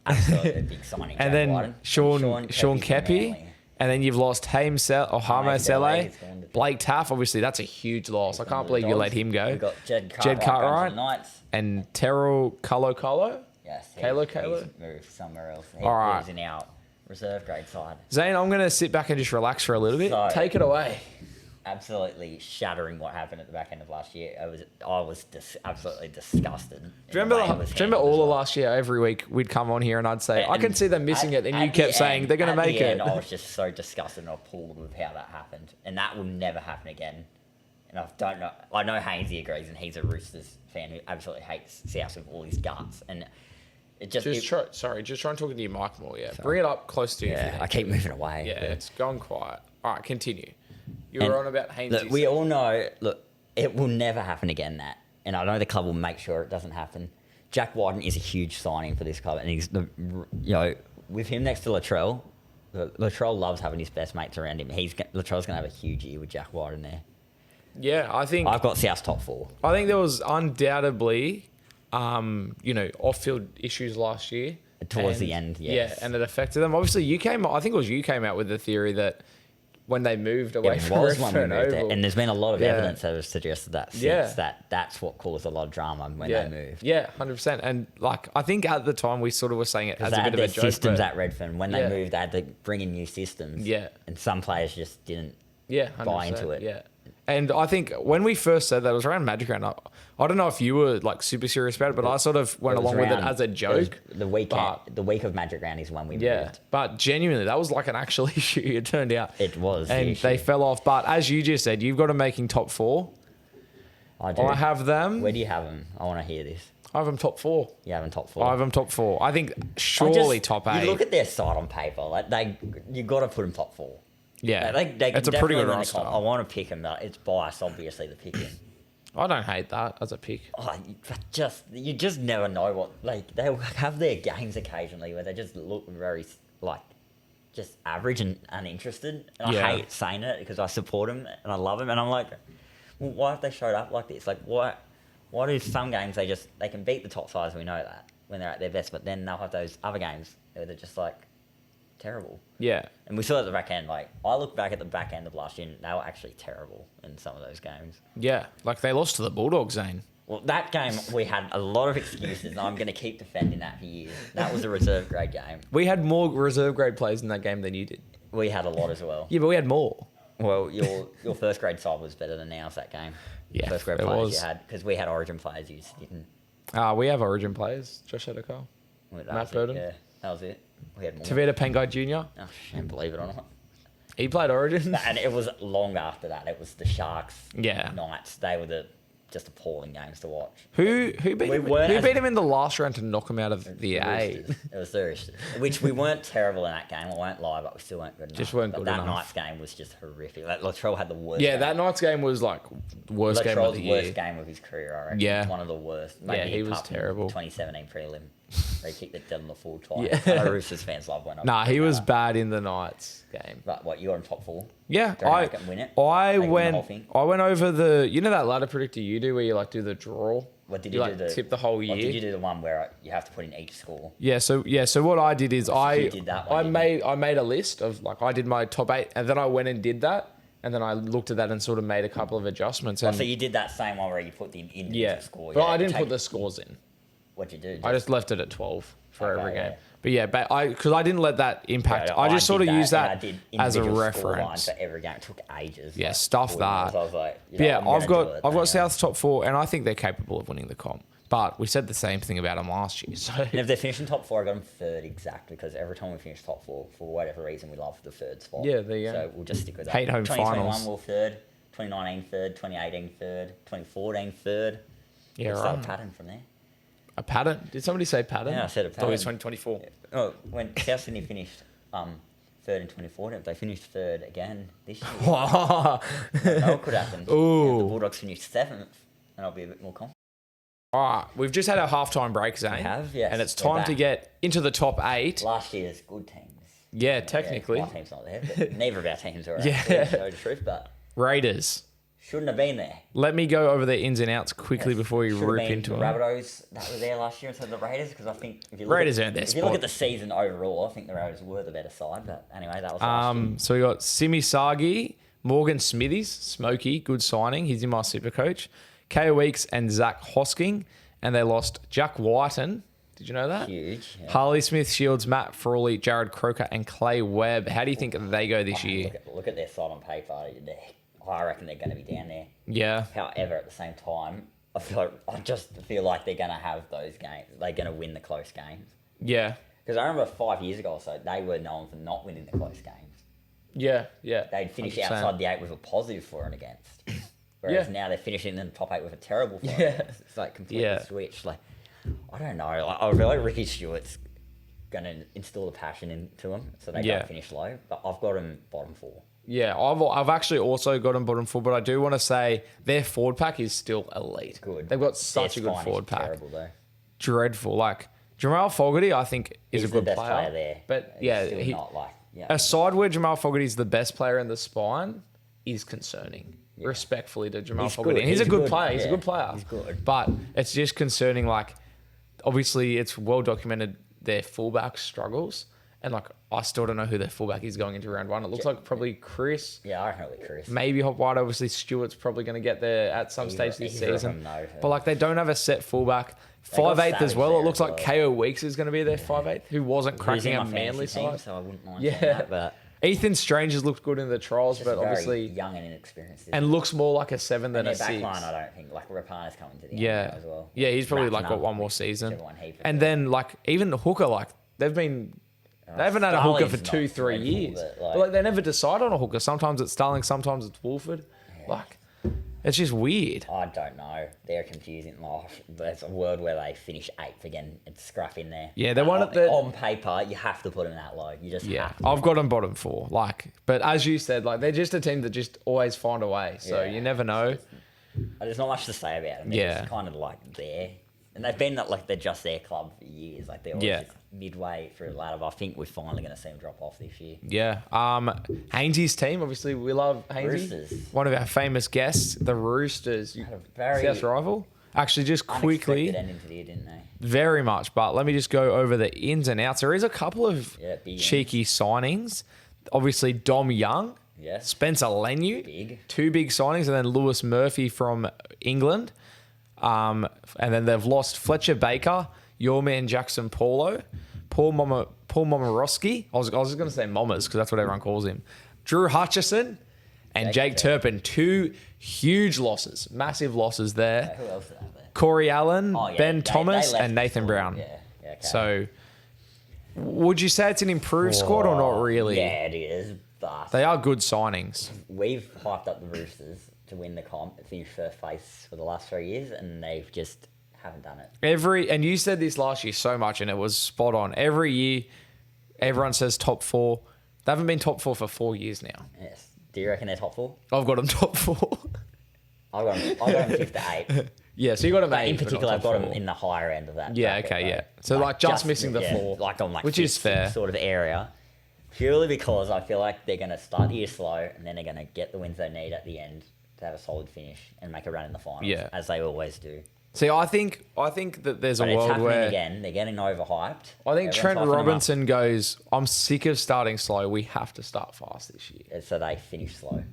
absolutely a big signing. And then Sean Kepi. And then you've lost Hamo Sele, Blake Taff. Obviously, that's a huge loss. I can't believe you let him go. We've got Jed Cartwright and Terrell Kalo. Yes, he's moved somewhere else. He's in our reserve grade side. Zane, I'm going to sit back and just relax for a little bit. Take it away. absolutely shattering what happened at the back end of last year. I was absolutely disgusted. Do you remember all of last year? Every week we'd come on here and I'd say, I can see them missing it, and you kept saying they're going to make it. I was just so disgusted and appalled with how that happened, and that will never happen again. And I don't know. I know Hainsey agrees, and he's a Roosters fan who absolutely hates South with all his guts, and it just. Just try and talk to your mic more. Yeah, bring it up close to you. Yeah, I keep moving away. Yeah, it's gone quiet. All right, continue. You were on about Hainsey. Look, we all know. Look, it will never happen again. That, and I know the club will make sure it doesn't happen. Jack Whiten is a huge signing for this club, and he's with him next to Latrell. Latrell loves having his best mates around him. Latrell's going to have a huge year with Jack Whiten there. Yeah, I think I've got South's top 4. I think there was undoubtedly, off-field issues last year towards the end. Yes. Yeah, and it affected them. Obviously, you came out with the theory that when they moved away from Redfern Oval, and there's been a lot of evidence that has suggested that since that's what caused a lot of drama when they moved. Yeah, 100%. And I think at the time we sort of were saying it as a bit of a joke. Systems at Redfern when they moved, they had to bring in new systems. Yeah, and some players just didn't. Buy into it. Yeah. And I think when we first said that, it was around Magic Round. I don't know if you were super serious about it, but I sort of went along with it as a joke. The week of Magic Round is when we moved. But genuinely, that was like an actual issue, it turned out. It was. And they fell off. But as you just said, you've got them making top 4. I do. I have them. Where do you have them? I want to hear this. I have them top 4. You have them top 4? I have them top 4. I think surely top 8. You look at their side on paper. You got to put them top 4. Yeah, it's a pretty good roster. I want to pick them, but it's biased, obviously, the picking. I don't hate that as a pick. You just never know what they'll have their games occasionally where they just look very just average and uninterested. And I hate saying it because I support them and I love them, and I'm like, well, why have they showed up like this? Why do some games they can beat the top sides? We know that when they're at their best, but then they'll have those other games where they're just terrible. Yeah. And we saw at the back end, I look back at the back end of last year and they were actually terrible in some of those games. Yeah. They lost to the Bulldogs, Zane. Well, that game, we had a lot of excuses, and I'm going to keep defending that for years. That was a reserve grade game. We had more reserve grade players in that game than you did. We had a lot as well. Yeah, but we had more. Well, your first grade side was better than ours that game. Yeah, first grade players you had, because we had Origin players, you just didn't. We have Origin players. Josh Edekar. Matt Burden. Yeah, that was it. We had more. Tavita Pengai Jr. Oh, I can't believe it or not. He played Origin. And it was long after that. It was the Sharks. Yeah. Knights. They were just appalling games to watch. Who beat him in the last round to knock him out of the A? It was the Roosters. Which we weren't terrible in that game. I won't lie, but we still weren't good enough. Just weren't good enough. That Knights game was just horrific. Latrell had the worst. Yeah, that Knights game was worst game of the year. Worst game of his career, I reckon. Yeah. One of the worst. Maybe he was terrible. 2017 prelim. They kicked the dead on the full twice. Yeah. I know Roosters fans love when he was bad in the Knights game. But what, you were in top 4? Yeah, I win it. I went over that ladder predictor you do where you do the draw. What did you do? Tip the whole year. Did you do the one where you have to put in each score? Yeah. So what I did is I made a list of I did my top 8, and then I went and did that, and then I looked at that and sort of made a couple of adjustments. So you did that same one where you put the individual score. But I didn't put the scores in. What'd you do? I just left it at 12 for every game. But because I didn't let that impact. I just sort of used that as a reference. For every game, it took ages. Yeah, stuff that. So I was like, I've got South's top 4, and I think they're capable of winning the comp. But we said the same thing about them last year. So and if they finish in top 4, I got them 3rd exactly, because every time we finish top 4, for whatever reason, we love the 3rd spot. Yeah, there you go. So we'll just stick with that. Hate home 2021 finals. we're 3rd, 2019 3rd, 2018 3rd, 2014 3rd. Yeah, we'll start a pattern from there. A pattern? Did somebody say pattern? Yeah, I said a pattern. Doggies 2024. Yeah. Oh, when South Sydney finished 3rd in 2014, if they finished 3rd again this year, that could happen. Ooh. If the Bulldogs finished 7th, and I'll be a bit more confident. All right, we've just had our halftime break, Zane. We have, yes. And it's time to get into the top 8. Last year's good teams. Yeah, technically. My team's not there, but neither of our teams are. Yeah. To show the truth, but Raiders. Shouldn't have been there. Let me go over their ins and outs quickly before we root into them. The Rabbitohs, that was there last year instead of the Raiders, because I think if you look at the season overall, I think the Raiders were the better side. But anyway, that was last year. So we got Simi Sagi, Morgan Smithies, Smokey, good signing. He's in my super coach. Kaya Weeks and Zach Hosking, and they lost Jack Whiten. Did you know that? Huge. Yeah. Harley Smith, Shields, Matt Frawley, Jared Croker, and Clay Webb. How do you think they go this year? Look at their side on paper. I reckon they're going to be down there. Yeah. However, at the same time, I just feel like they're going to have those games. They're going to win the close games. Yeah. Because I remember 5 years ago or so, they were known for not winning the close games. Yeah, yeah. They'd finish 100%. outside the 8 with a positive for and against. Whereas now they're finishing in the top 8 with a terrible for and against. It's like completely switched. Like, I don't know. Like, I feel like Ricky Stewart's going to instill the passion into them so they don't finish low. But I've got them bottom 4. Yeah, I've actually also got them bottom 4, but I do want to say their forward pack is still elite. Good. They've got such a good forward pack. Terrible though. Dreadful. Like Jamal Fogarty, I think is He's a good the best player there. But yeah, Still not like, aside where Jamal Fogarty is the best player in the spine, is concerning. Yeah. Respectfully to Jamal Fogarty, and he's a good player. He's a good player. He's good. But it's just concerning. Like, obviously, it's well documented their fullback struggles. And, like, I still don't know who their fullback is going into round 1. It looks like probably Chris. Yeah, I reckon it'll be Chris. Maybe Hop White. Obviously, Stewart's probably going to get there at some stage this season. But, like, they don't have a set fullback. 5'8" as well. It looks like KO Weeks is going to be their 5'8", who wasn't cracking a Manly side. So I wouldn't mind that, but Ethan Strange has looked good in the trials, but obviously young and inexperienced. And looks more like a 7 than a 6. Backline, I don't think. Like, Rapana's coming to the end as well. Yeah, he's probably like got one more season. And then, like, even the hooker, like, they haven't had a hooker for 2-3 years. But like, they never decide on a hooker. Sometimes it's Starling, sometimes it's Woolford. Yeah. Like, it's just weird. I don't know. They're confusing. There's a world where they finish 8th again. It's scruff in there. Yeah, they want it. On paper, you have to put them that low. You just have to. I've got them bottom 4. Like, but as you said, like, they're just a team that just always find a way. So you never know. There's not much to say about them. They're just kind of like there. And they've been like they're just their club for years. Like, they're always just midway through the ladder. But I think we're finally going to see them drop off this year. Yeah. Hainesy's team, obviously, we love Hainesy. Roosters. One of our famous guests, the Roosters. South rival. Actually, just quickly. Ending to the year, didn't they? Very much. But let me just go over the ins and outs. There is a couple of cheeky signings. Obviously, Dom Young. Yes. Spencer Lenu. Big. 2 big signings. And then Lewis Murphy from England. And then they've lost Fletcher Baker, your man Jackson Paulo, Paul Momorowski. I was just going to say Mommers because that's what everyone calls him. Drew Hutchison and Jake Turpin. 2 huge losses, massive losses there. Who else did that there? Corey Allen, Ben Thomas, and Nathan Brown. Yeah, okay. So, would you say it's an improved squad or not really? Yeah, it is. But they are good signings. We've hyped up the Roosters to win the comp, finish first place for the last 3 years, and they've just haven't done it. And you said this last year so much, and it was spot on. Every year, everyone says top 4. They haven't been top 4 for 4 years now. Yes. Do you reckon they're top 4? I've got them top 4. I've got them 5th to 8. Yeah, so you got them 8. In particular, I've got them in the higher end of that. Yeah, bracket, okay, yeah. So like just missing the 4, like on which is fair, sort of area. Purely because I feel like they're going to start the year slow, and then they're going to get the wins they need at the end to have a solid finish and make a run in the finals, as they always do. See, I think that there's a world where again they're getting overhyped. I think Trent Robinson goes, "I'm sick of starting slow. We have to start fast this year." So they finish slow.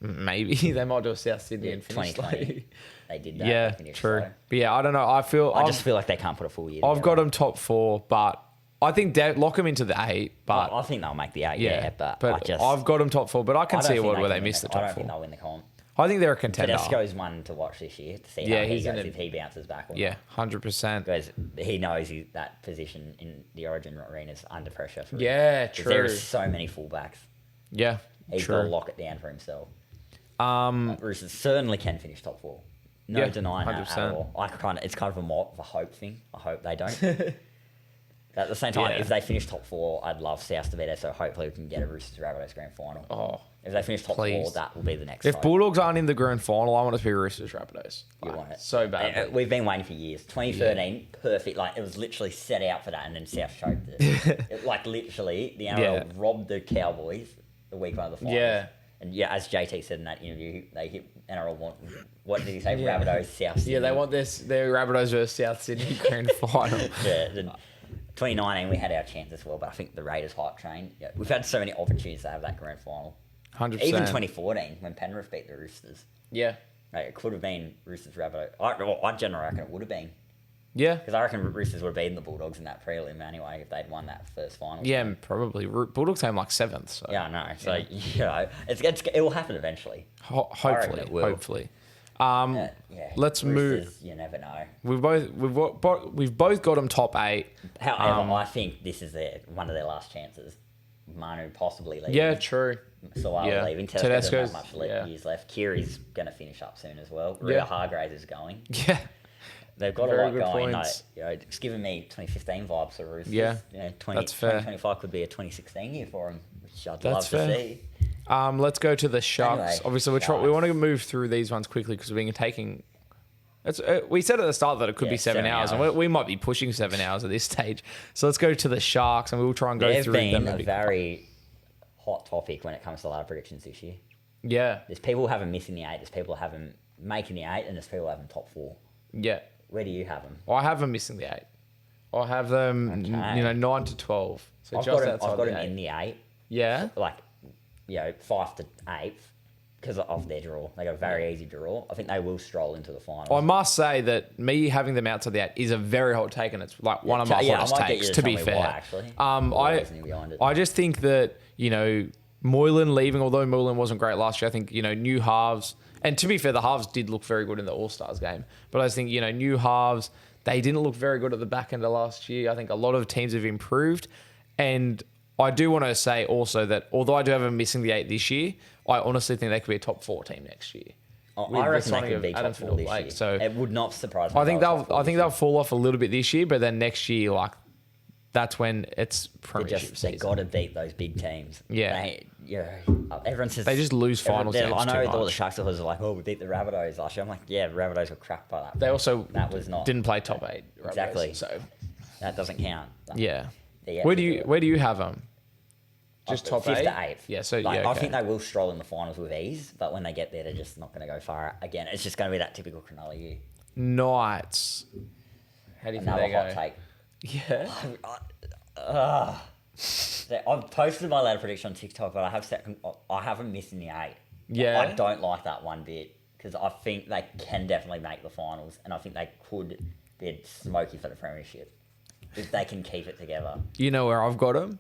Maybe they might do a South Sydney and finish slow. They did that. Yeah, true. Slow. But yeah, I don't know. I just feel like they can't put a full year. I've got them top 4, but I think lock them into the 8. But I think they'll make the 8. But I've got them top 4. But I can see a world where they miss the top 4. I don't think they'll win the comp. I think they're a contender. Tedesco's one to watch this year to see how he goes if he bounces back. Or not. 100%. Because he knows that position in the Origin arena is under pressure. True. There are so many fullbacks. Yeah, he's got to lock it down for himself. Roosters certainly can finish top 4. No denying 100%. That at all. It's kind of a hope thing. I hope they don't. At the same time, if they finish top 4, I'd love South to be there. So hopefully we can get a Roosters Rabbitohs grand final. Oh. If they finish top 4, that will be the next. If Bulldogs aren't in the grand final, I want it to be Roosters Rabbitohs. You want it so bad. We've been waiting for years. 2013, perfect. Like, it was literally set out for that, and then South choked it. Like, literally, the NRL robbed the Cowboys the week one of the finals. Yeah. And as JT said in that interview, they hit NRL. What did he say? Rabbitohs, South Sydney. Yeah, they want their Rabbitohs versus South Sydney grand final. 2019, we had our chance as well, but I think the Raiders hype train. Yeah, we've had so many opportunities to have that grand final. 100%. Even 2014 when Penrith beat the Roosters. Yeah. Like, it could have been Roosters Rabbitohs. I generally reckon it would have been. Yeah. Because I reckon Roosters would have beaten the Bulldogs in that prelim anyway if they'd won that first final. Yeah, probably. Bulldogs came like 7th. So. Yeah, I know. So, it will happen eventually. Hopefully. Let's Roosters, move. You never know. We've both got them top 8. However, I think this is one of their last chances. Manu possibly leaving. Yeah, true. Sawala leaving. Tedesco doesn't have much years left. Kiri's going to finish up soon as well. Rhea Hargraves is going. Yeah. They've got a lot going. It's giving me 2015 vibes for Roosters. Yeah, 2025 could be a 2016 year for them, which I'd love to see. Let's go to the Sharks. Anyway, Obviously, we want to move through these ones quickly because we've been taking... we said at the start that it could be 7 hours, and we might be pushing 7 hours at this stage. So let's go to the Sharks, and we'll try and go through them. They've been a very hot topic when it comes to ladder predictions this year. Yeah. There's people who have them missing the 8, there's people who have them making the 8, and there's people who have them top 4. Yeah. Where do you have them? I have them missing the 8. I have them, 9 to 12. So I've got them in the 8. Yeah. 5 to 8th because of their draw. They got a very easy draw. I think they will stroll into the finals. I must say that me having them outside the 8 is a very hot take, and it's like one of my hottest takes, to be fair. Why, I just think that, Moylan leaving, although Moylan wasn't great last year, I think, new halves. And to be fair, the halves did look very good in the All-Stars game. But I just think, new halves, they didn't look very good at the back end of last year. I think a lot of teams have improved. And I do want to say also that although I do have them missing the 8 this year, I honestly think they could be a top 4 team next year. I reckon they could be top 4 this year. So it would not surprise me. I think they'll fall off a little bit this year, but then next year, that's when it's premiership season. They got to beat those big teams. Yeah. Everyone says they just lose finals games I know too all the much. Sharks are like, we beat the Rabbitohs last year. I'm like, the Rabbitohs were crap by that. They also not didn't play top 8. Exactly. So that doesn't count. Yeah. Where do you have them? Just top 5th 8? to 8th. Yeah. So I think they will stroll in the finals with ease, but when they get there, they're just not going to go far. Again, it's just going to be that typical Cronulla year. Knights. How do you think they go? Another hot take. Yeah. I've posted my ladder prediction on TikTok, but I have them missing the 8. Yeah. I don't like that one bit because I think they can definitely make the finals, and I think they could be smoky for the premiership if they can keep it together. You know where I've got them?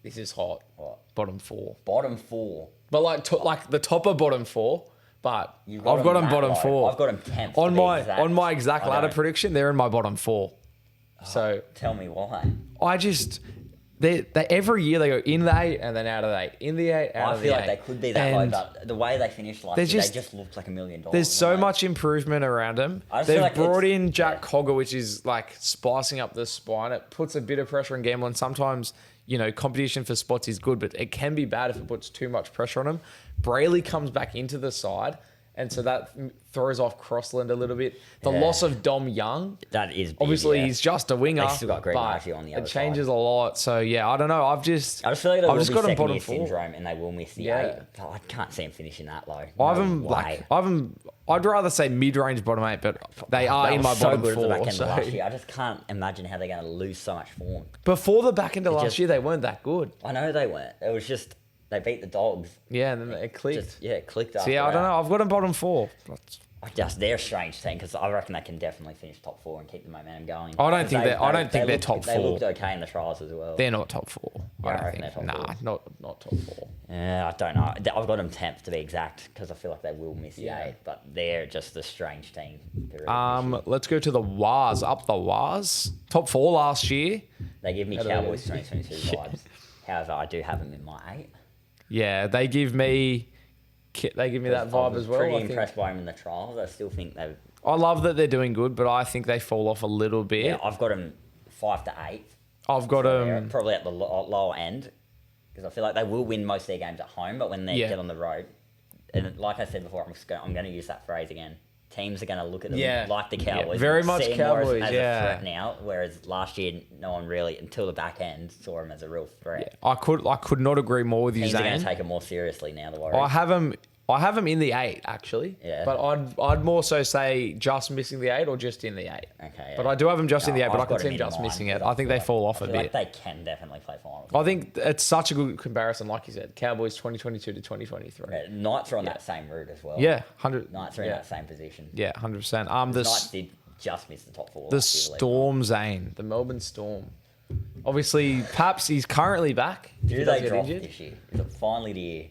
This is hot. What? Bottom 4. Bottom 4. But like the top of bottom 4. But I've got them bottom 4. I've got them 10th. On my exact ladder prediction, they're in my bottom 4. So tell me why. They every year they go in the 8 and then out of the 8, in the 8, out of the 8. I feel like they could be that low, but the way they finished last year, they just looked like $1 million. There's so much improvement around them. They've brought in Jack Cogger, which is like spicing up the spine. It puts a bit of pressure on Gamble, and sometimes competition for spots is good, but it can be bad if it puts too much pressure on them. Brayley comes back into the side, and so that throws off Crossland a little bit. The loss of Dom Young. That is big, obviously he's just a winger. They still got Greg Marshall on the other side. It changes a lot. So yeah, I don't know. I just feel like I've just got them bottom 4 syndrome, and they will miss the 8. Oh, I can't see them finishing that low. I'd rather say mid-range bottom 8, but they are in my bottom 4. The back end of last year. I just can't imagine how they're going to lose so much form. Before the back end of last year, they weren't that good. I know they weren't. It was just they beat the Dogs. Yeah, and then it clicked. It clicked. So yeah, I don't know. I've got them bottom 4. They're a strange team because I reckon they can definitely finish top 4 and keep the momentum going. I don't think they're top 4. They looked okay in the trials as well. They're not top 4. Yeah, I reckon they're top 4. Not top 4. Yeah, I don't know. I've got them 10th to be exact because I feel like they will miss the 8, but they're just a strange team. Let's go to the Wars. Up the Wars. Top 4 last year. They give me Cowboys 2022 vibes. However, I do have them in my 8. Yeah, they give me that vibe as well. Pretty impressed by them in the trials. I still think they've... I love that they're doing good, but I think they fall off a little bit. Yeah, I've got them 5 to 8. I've got them... Probably at the lower end, because I feel like they will win most of their games at home, but when they get on the road, and like I said before, I'm going to use that phrase again, teams are going to look at them like the Cowboys. Very much Cowboys, as a threat now, whereas last year, no one really, until the back end, saw them as a real threat. Yeah, I could not agree more with you, Teams Zane. are going to take it more seriously now, the Warriors. I have them in the 8, actually. Yeah. But I'd more so say just missing the 8 or just in the 8. Okay. Yeah. But I do have them just in the 8, but I can see them them just 9, missing it. I think they fall off a bit. Like they can definitely play finals. I think it's such a good comparison, like you said. Cowboys 2022 to 2023. Yeah, Knights are on that same route as well. Yeah, 100. Knights are in that same position. Yeah, 100%. Knights did just missed the top 4. The Storm, Zane. The Melbourne Storm. Obviously, Paps, he's currently back. Do they drop this year? Is it finally the year?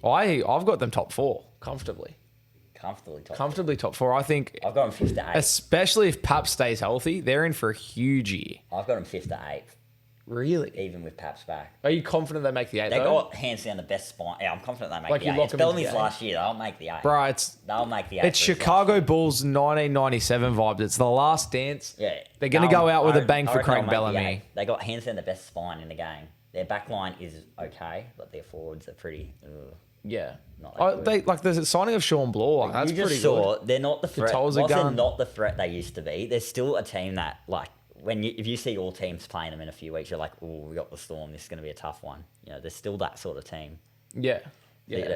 I've got them top 4, comfortably. Comfortably top 4. I think. I've got them 5th to 8th. Especially if Paps stays healthy, they're in for a huge year. I've got them 5th to 8th. Really? Even with Paps back. Are you confident they make the 8th? They got hands down the best spine. Yeah, I'm confident they make the 8th. It's Bellamy's last year. They'll make the 8th. Bro, they'll make the 8th. It's Chicago Bulls 1997 vibes. It's the last dance. Yeah. They're going to go out with a bang for Craig Bellamy. They got hands down the best spine in the game. Their back line is okay, but their forwards are pretty... Yeah. They like the signing of Sean Bloor. That's pretty good. They're not the threat. They're not the threat they used to be. They're still a team that, like, if you see all teams playing them in a few weeks, you're like, oh, we got the Storm. This is going to be a tough one. You know, they're still that sort of team. Yeah.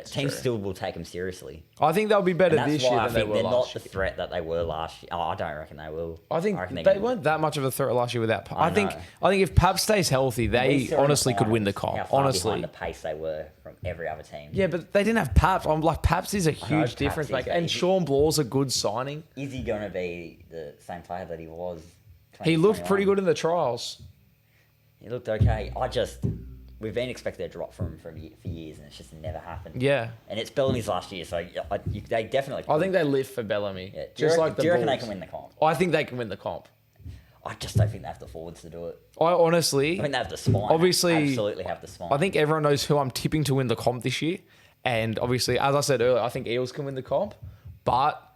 Teams still will take them seriously. I think they'll be better this year than they were last year. They're not the threat that they were last year. Oh, I don't reckon they will. I think they weren't that much of a threat last year without. I think if Pap stays healthy, they honestly could win the comp. Honestly, behind the pace they were from every other team. Yeah, but they didn't have Paps. I'm like, Paps is a huge difference maker, and Sean Bloor's a good signing. Is he going to be the same player that he was? He looked pretty good in the trials. He looked okay. We've been expecting a drop from him for years, and it's just never happened. Yeah. And it's Bellamy's last year, so they definitely... I think they live for Bellamy. Yeah. Do you reckon they can win the comp? I think they can win the comp. I just don't think they have the forwards to do it. I think they have the spine. Obviously, absolutely have the spine. I think everyone knows who I'm tipping to win the comp this year. And obviously, as I said earlier, I think Eels can win the comp. But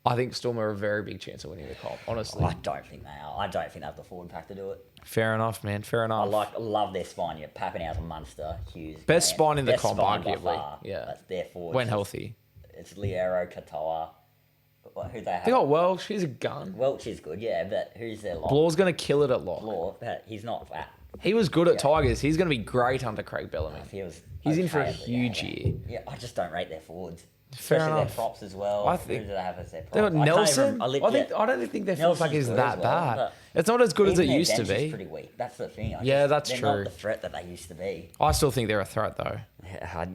I think Storm are a very big chance of winning the comp, honestly. I don't think they are. I don't think they have the forward pack to do it. Fair enough, man. Fair enough. I love their spine. You're Pappenhausen, Munster, Hughes. Best spine in the comp, arguably. Yeah. That's their forwards. When healthy. It's Liero, Katoa. Who they have? They got Welsh. He's a gun. Welsh is good, yeah, but who's their lock? Bloor's going to kill it at lock. Bloor, but he's not fat. He was good at Tigers. He's going to be great under Craig Bellamy. He's in for a huge year. Yeah, I just don't rate their forwards. Fair Especially got their props as well. I think who do they have as their props? They got Nelson. I don't think their fullback is that bad. It's not as good as it used to be. Pretty weak. That's the thing. That's true. They're not the threat that they used to be. I still think they're a threat though.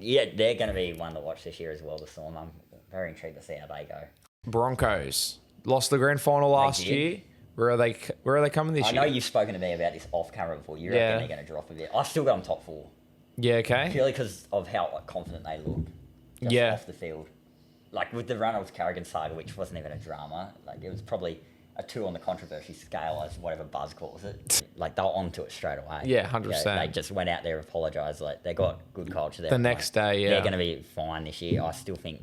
Yeah, they're going to be one to watch this year as well. The Storm. I'm very intrigued to see how they go. Broncos lost the grand final last year. Where are they coming this year? I know you've spoken to me about this off camera before. You reckon they're going to drop a bit. I still got them top 4. Yeah, okay. Purely because of how confident they look. Off the field. Like with the Reynolds-Carrigan saga, which wasn't even a drama. Like it was probably a 2 on the controversy scale, as whatever Buzz calls it. Like they were onto it straight away. Yeah, 100%. They just went out there and apologised. Like they got good culture there. The next day, they're going to be fine this year. I still think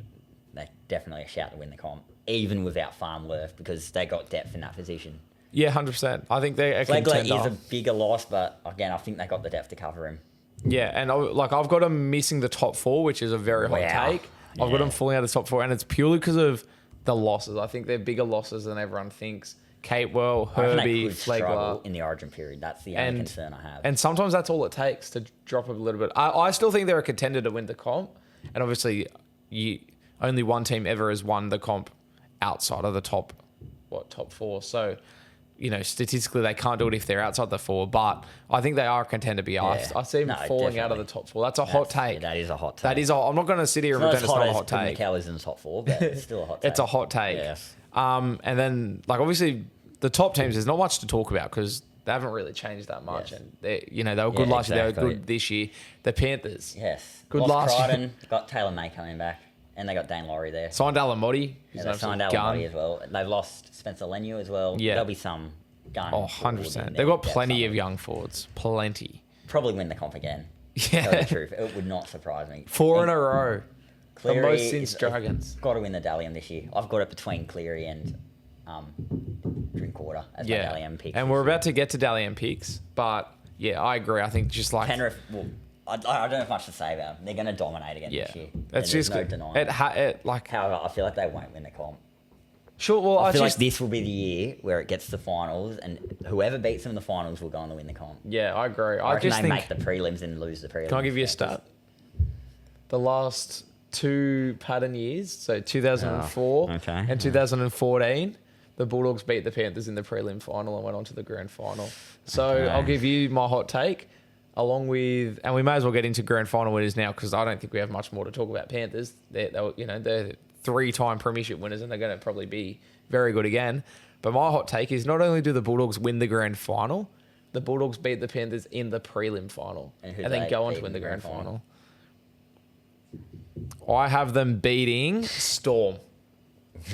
they're definitely a shout to win the comp, even without Farnworth, because they got depth in that position. Yeah, 100%. I think they're a contender. Is a bigger loss, but again, I think they got the depth to cover him. Yeah, and I've got them missing the top 4, which is a very hot take. I've got them falling out of the top 4, and it's purely because of the losses. I think they're bigger losses than everyone thinks. Capewell, Herbie, Flegler. In the origin period, that's the only concern I have. And sometimes that's all it takes to drop a little bit. I still think they're a contender to win the comp, and obviously, only one team ever has won the comp outside of the top 4. So, statistically they can't do it if they're outside the 4, but I think they are a contender. I see them falling out of the top 4. That's a hot take. Yeah, that is a hot take. I'm not going to sit here and pretend it's not a hot take. The Cowboys in the top 4, but it's still a hot take. It's a hot take. Yes. And then, obviously, the top teams, there's not much to talk about because they haven't really changed that much. Yes. And they were good last year. They were good this year. The Panthers. Yes. Good last Crichton, year. Got Taylor May coming back. And they got Dane Laurie there. Signed Alamotti. They signed Alamotti as well. They've lost Spencer Leniu as well. Yeah. There'll be some gun. 100%. They've got plenty of young forwards. Plenty. Probably win the comp again. Yeah. To tell the truth. It would not surprise me. 4 in a row. Cleary, the most since Dragons. Got to win the Dalian this year. I've got it between Cleary and Drinkwater as my Dalian picks. And we're about to get to Dalian picks, but I agree. I think just like Penrith. Well, I don't have much to say about them. They're going to dominate again this year. It's just no denying. However, I feel like they won't win the comp. Sure. Well, I feel like this will be the year where it gets to the finals, and whoever beats them in the finals will go on to win the comp. Yeah, I agree. I just think make the prelims and lose the prelims. Can I give you a stat? The last 2 pattern years, so 2004 and 2014, the Bulldogs beat the Panthers in the prelim final and went on to the grand final. So I'll give you my hot take. Along with, and we may as well get into grand final winners now because I don't think we have much more to talk about Panthers. They're 3 3-time premiership winners, and they're going to probably be very good again. But my hot take is not only do the Bulldogs win the grand final, the Bulldogs beat the Panthers in the prelim final and then go on to win the grand final. I have them beating Storm.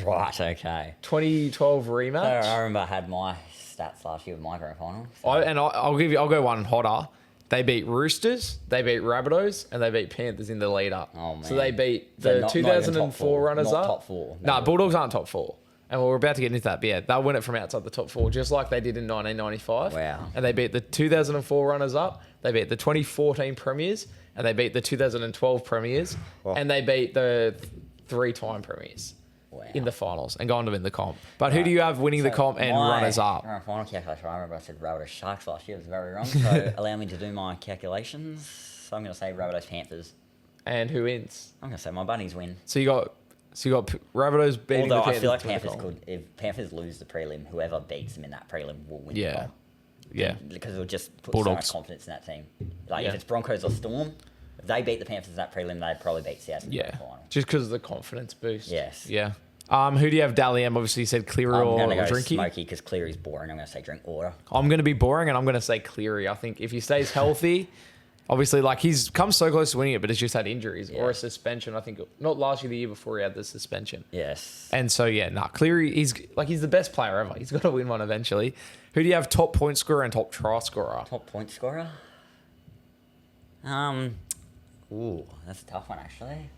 Right, okay. 2012 rematch. So I remember I had my stats last year with my grand final. So. I'll go one hotter. They beat Roosters, they beat Rabbitohs, and they beat Panthers in the lead up. Oh, man. So they beat the 2004 runners up. Top four. No, Bulldogs aren't top four. And we're about to get into that. But yeah, they'll win it from outside the top four, just like they did in 1995. Wow. And they beat the 2004 runners up. They beat the 2014 premiers, and they beat the 2012 premiers, and they beat the 3-time premiers. Wow. In the finals and go on to win the comp. But who do you have winning the comp and runners up? Grand final calculation, I remember I said Rabbitohs Sharks last year. It was very wrong. So allow me to do my calculations. So I'm going to say Rabbitohs Panthers. And who wins? I'm going to say my bunnies win. So you got Rabbitohs beating the Panthers. Although I feel like Panthers could, if Panthers lose the prelim, whoever beats them in that prelim will win the comp. Yeah. Because it'll just put Bulldogs. so much confidence in that team. Like if it's Broncos or Storm, if they beat the Panthers in that prelim, they'd probably beat South in the final. Just because of the confidence boost. Yes. Yeah. Who do you have? Dally M? Obviously, you said Cleary or I'm going to go Drinky. Smokey because Cleary's boring. I'm going to say drink water. I'm going to be boring, and I'm going to say Cleary. I think if he stays healthy, obviously, like he's come so close to winning it, but it's just had injuries or a suspension. I think not last year, the year before he had the suspension. Yes. And so Cleary, he's the best player ever. He's got to win one eventually. Who do you have top point scorer and top try scorer? Top point scorer? Ooh, that's a tough one actually.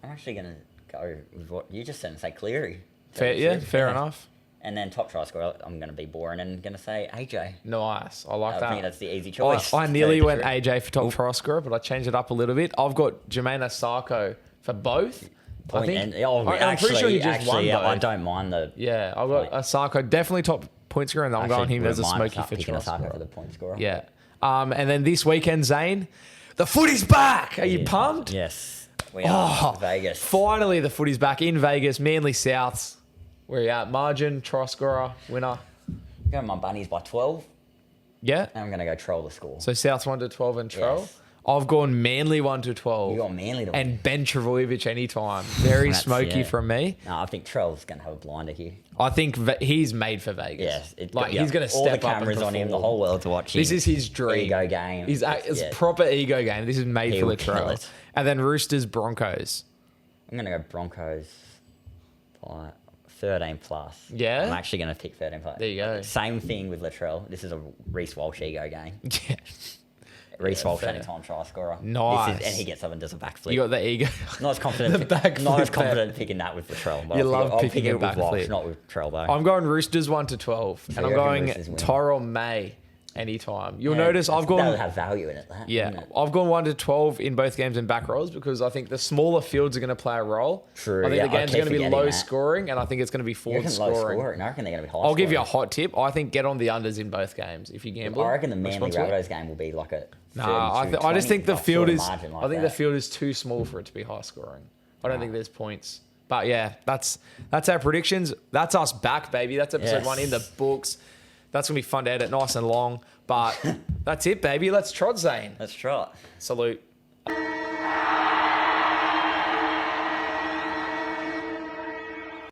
I'm actually going to go with what you just said and say Cleary. Fair enough. And then top try scorer, I'm going to be boring and going to say AJ. Nice. I like that. I think that's the easy choice. I nearly went AJ for top try scorer, but I changed it up a little bit. I've got Jermaine Asako for both. I'm pretty sure he just won both. I don't mind the... Yeah, I've got Asako, definitely top point scorer, and I'm going him as a smoky for try scorer. For the point scorer. Yeah. And then this weekend, Zane, the footy's back. Are you pumped? Yes. We are in Vegas. Finally, the footy's back in Vegas. Manly Souths. Where you at? Margin, try scorer, winner. I'm going my bunnies by 12. Yeah. And I'm going to go troll the score. So Souths 1-12 and troll. Yes. I've gone Manly 1-12. You got Manly to win. And Ben Travojevic anytime. Very smoky from me. No, I think Troll's going to have a blinder here. I think he's made for Vegas. Yes. He's going to step up. All the cameras on him, the whole world's watching. This is his dream. Ego game. It's proper ego game. This is made for Latrell. And then Roosters, Broncos. I'm going to go Broncos by 13 plus. Yeah? I'm actually going to pick 13 plus. There you go. Same thing with Latrell. This is a Reece Walsh ego game. Yeah. Reece Walsh anytime try scorer. Nice. And he gets up and does a backflip. You got the ego. Not as confident. Not as confident picking that with Latrell. You love picking it with Walsh, not with Latrell though. I'm going Roosters 1-12, and I'm going Tyrell May anytime. You'll notice I've gone. That'll have value in it. I've gone 1-12 in both games in back rolls because I think the smaller fields are going to play a role. True. I think the game's going to be low scoring, and I think it's going to be forward scoring. I reckon they're going to be high. I'll give you a hot tip. I think get on the unders in both games if you gamble. I reckon the Manly Rabbitohs game will be like a. I just think the field is. I think the field is too small for it to be high scoring. I don't think there's points. But yeah, that's our predictions. That's us back, baby. That's episode 1 in the books. That's going to be fun to edit, nice and long. But that's it, baby. Let's trot, Zane. Let's trot. Salute.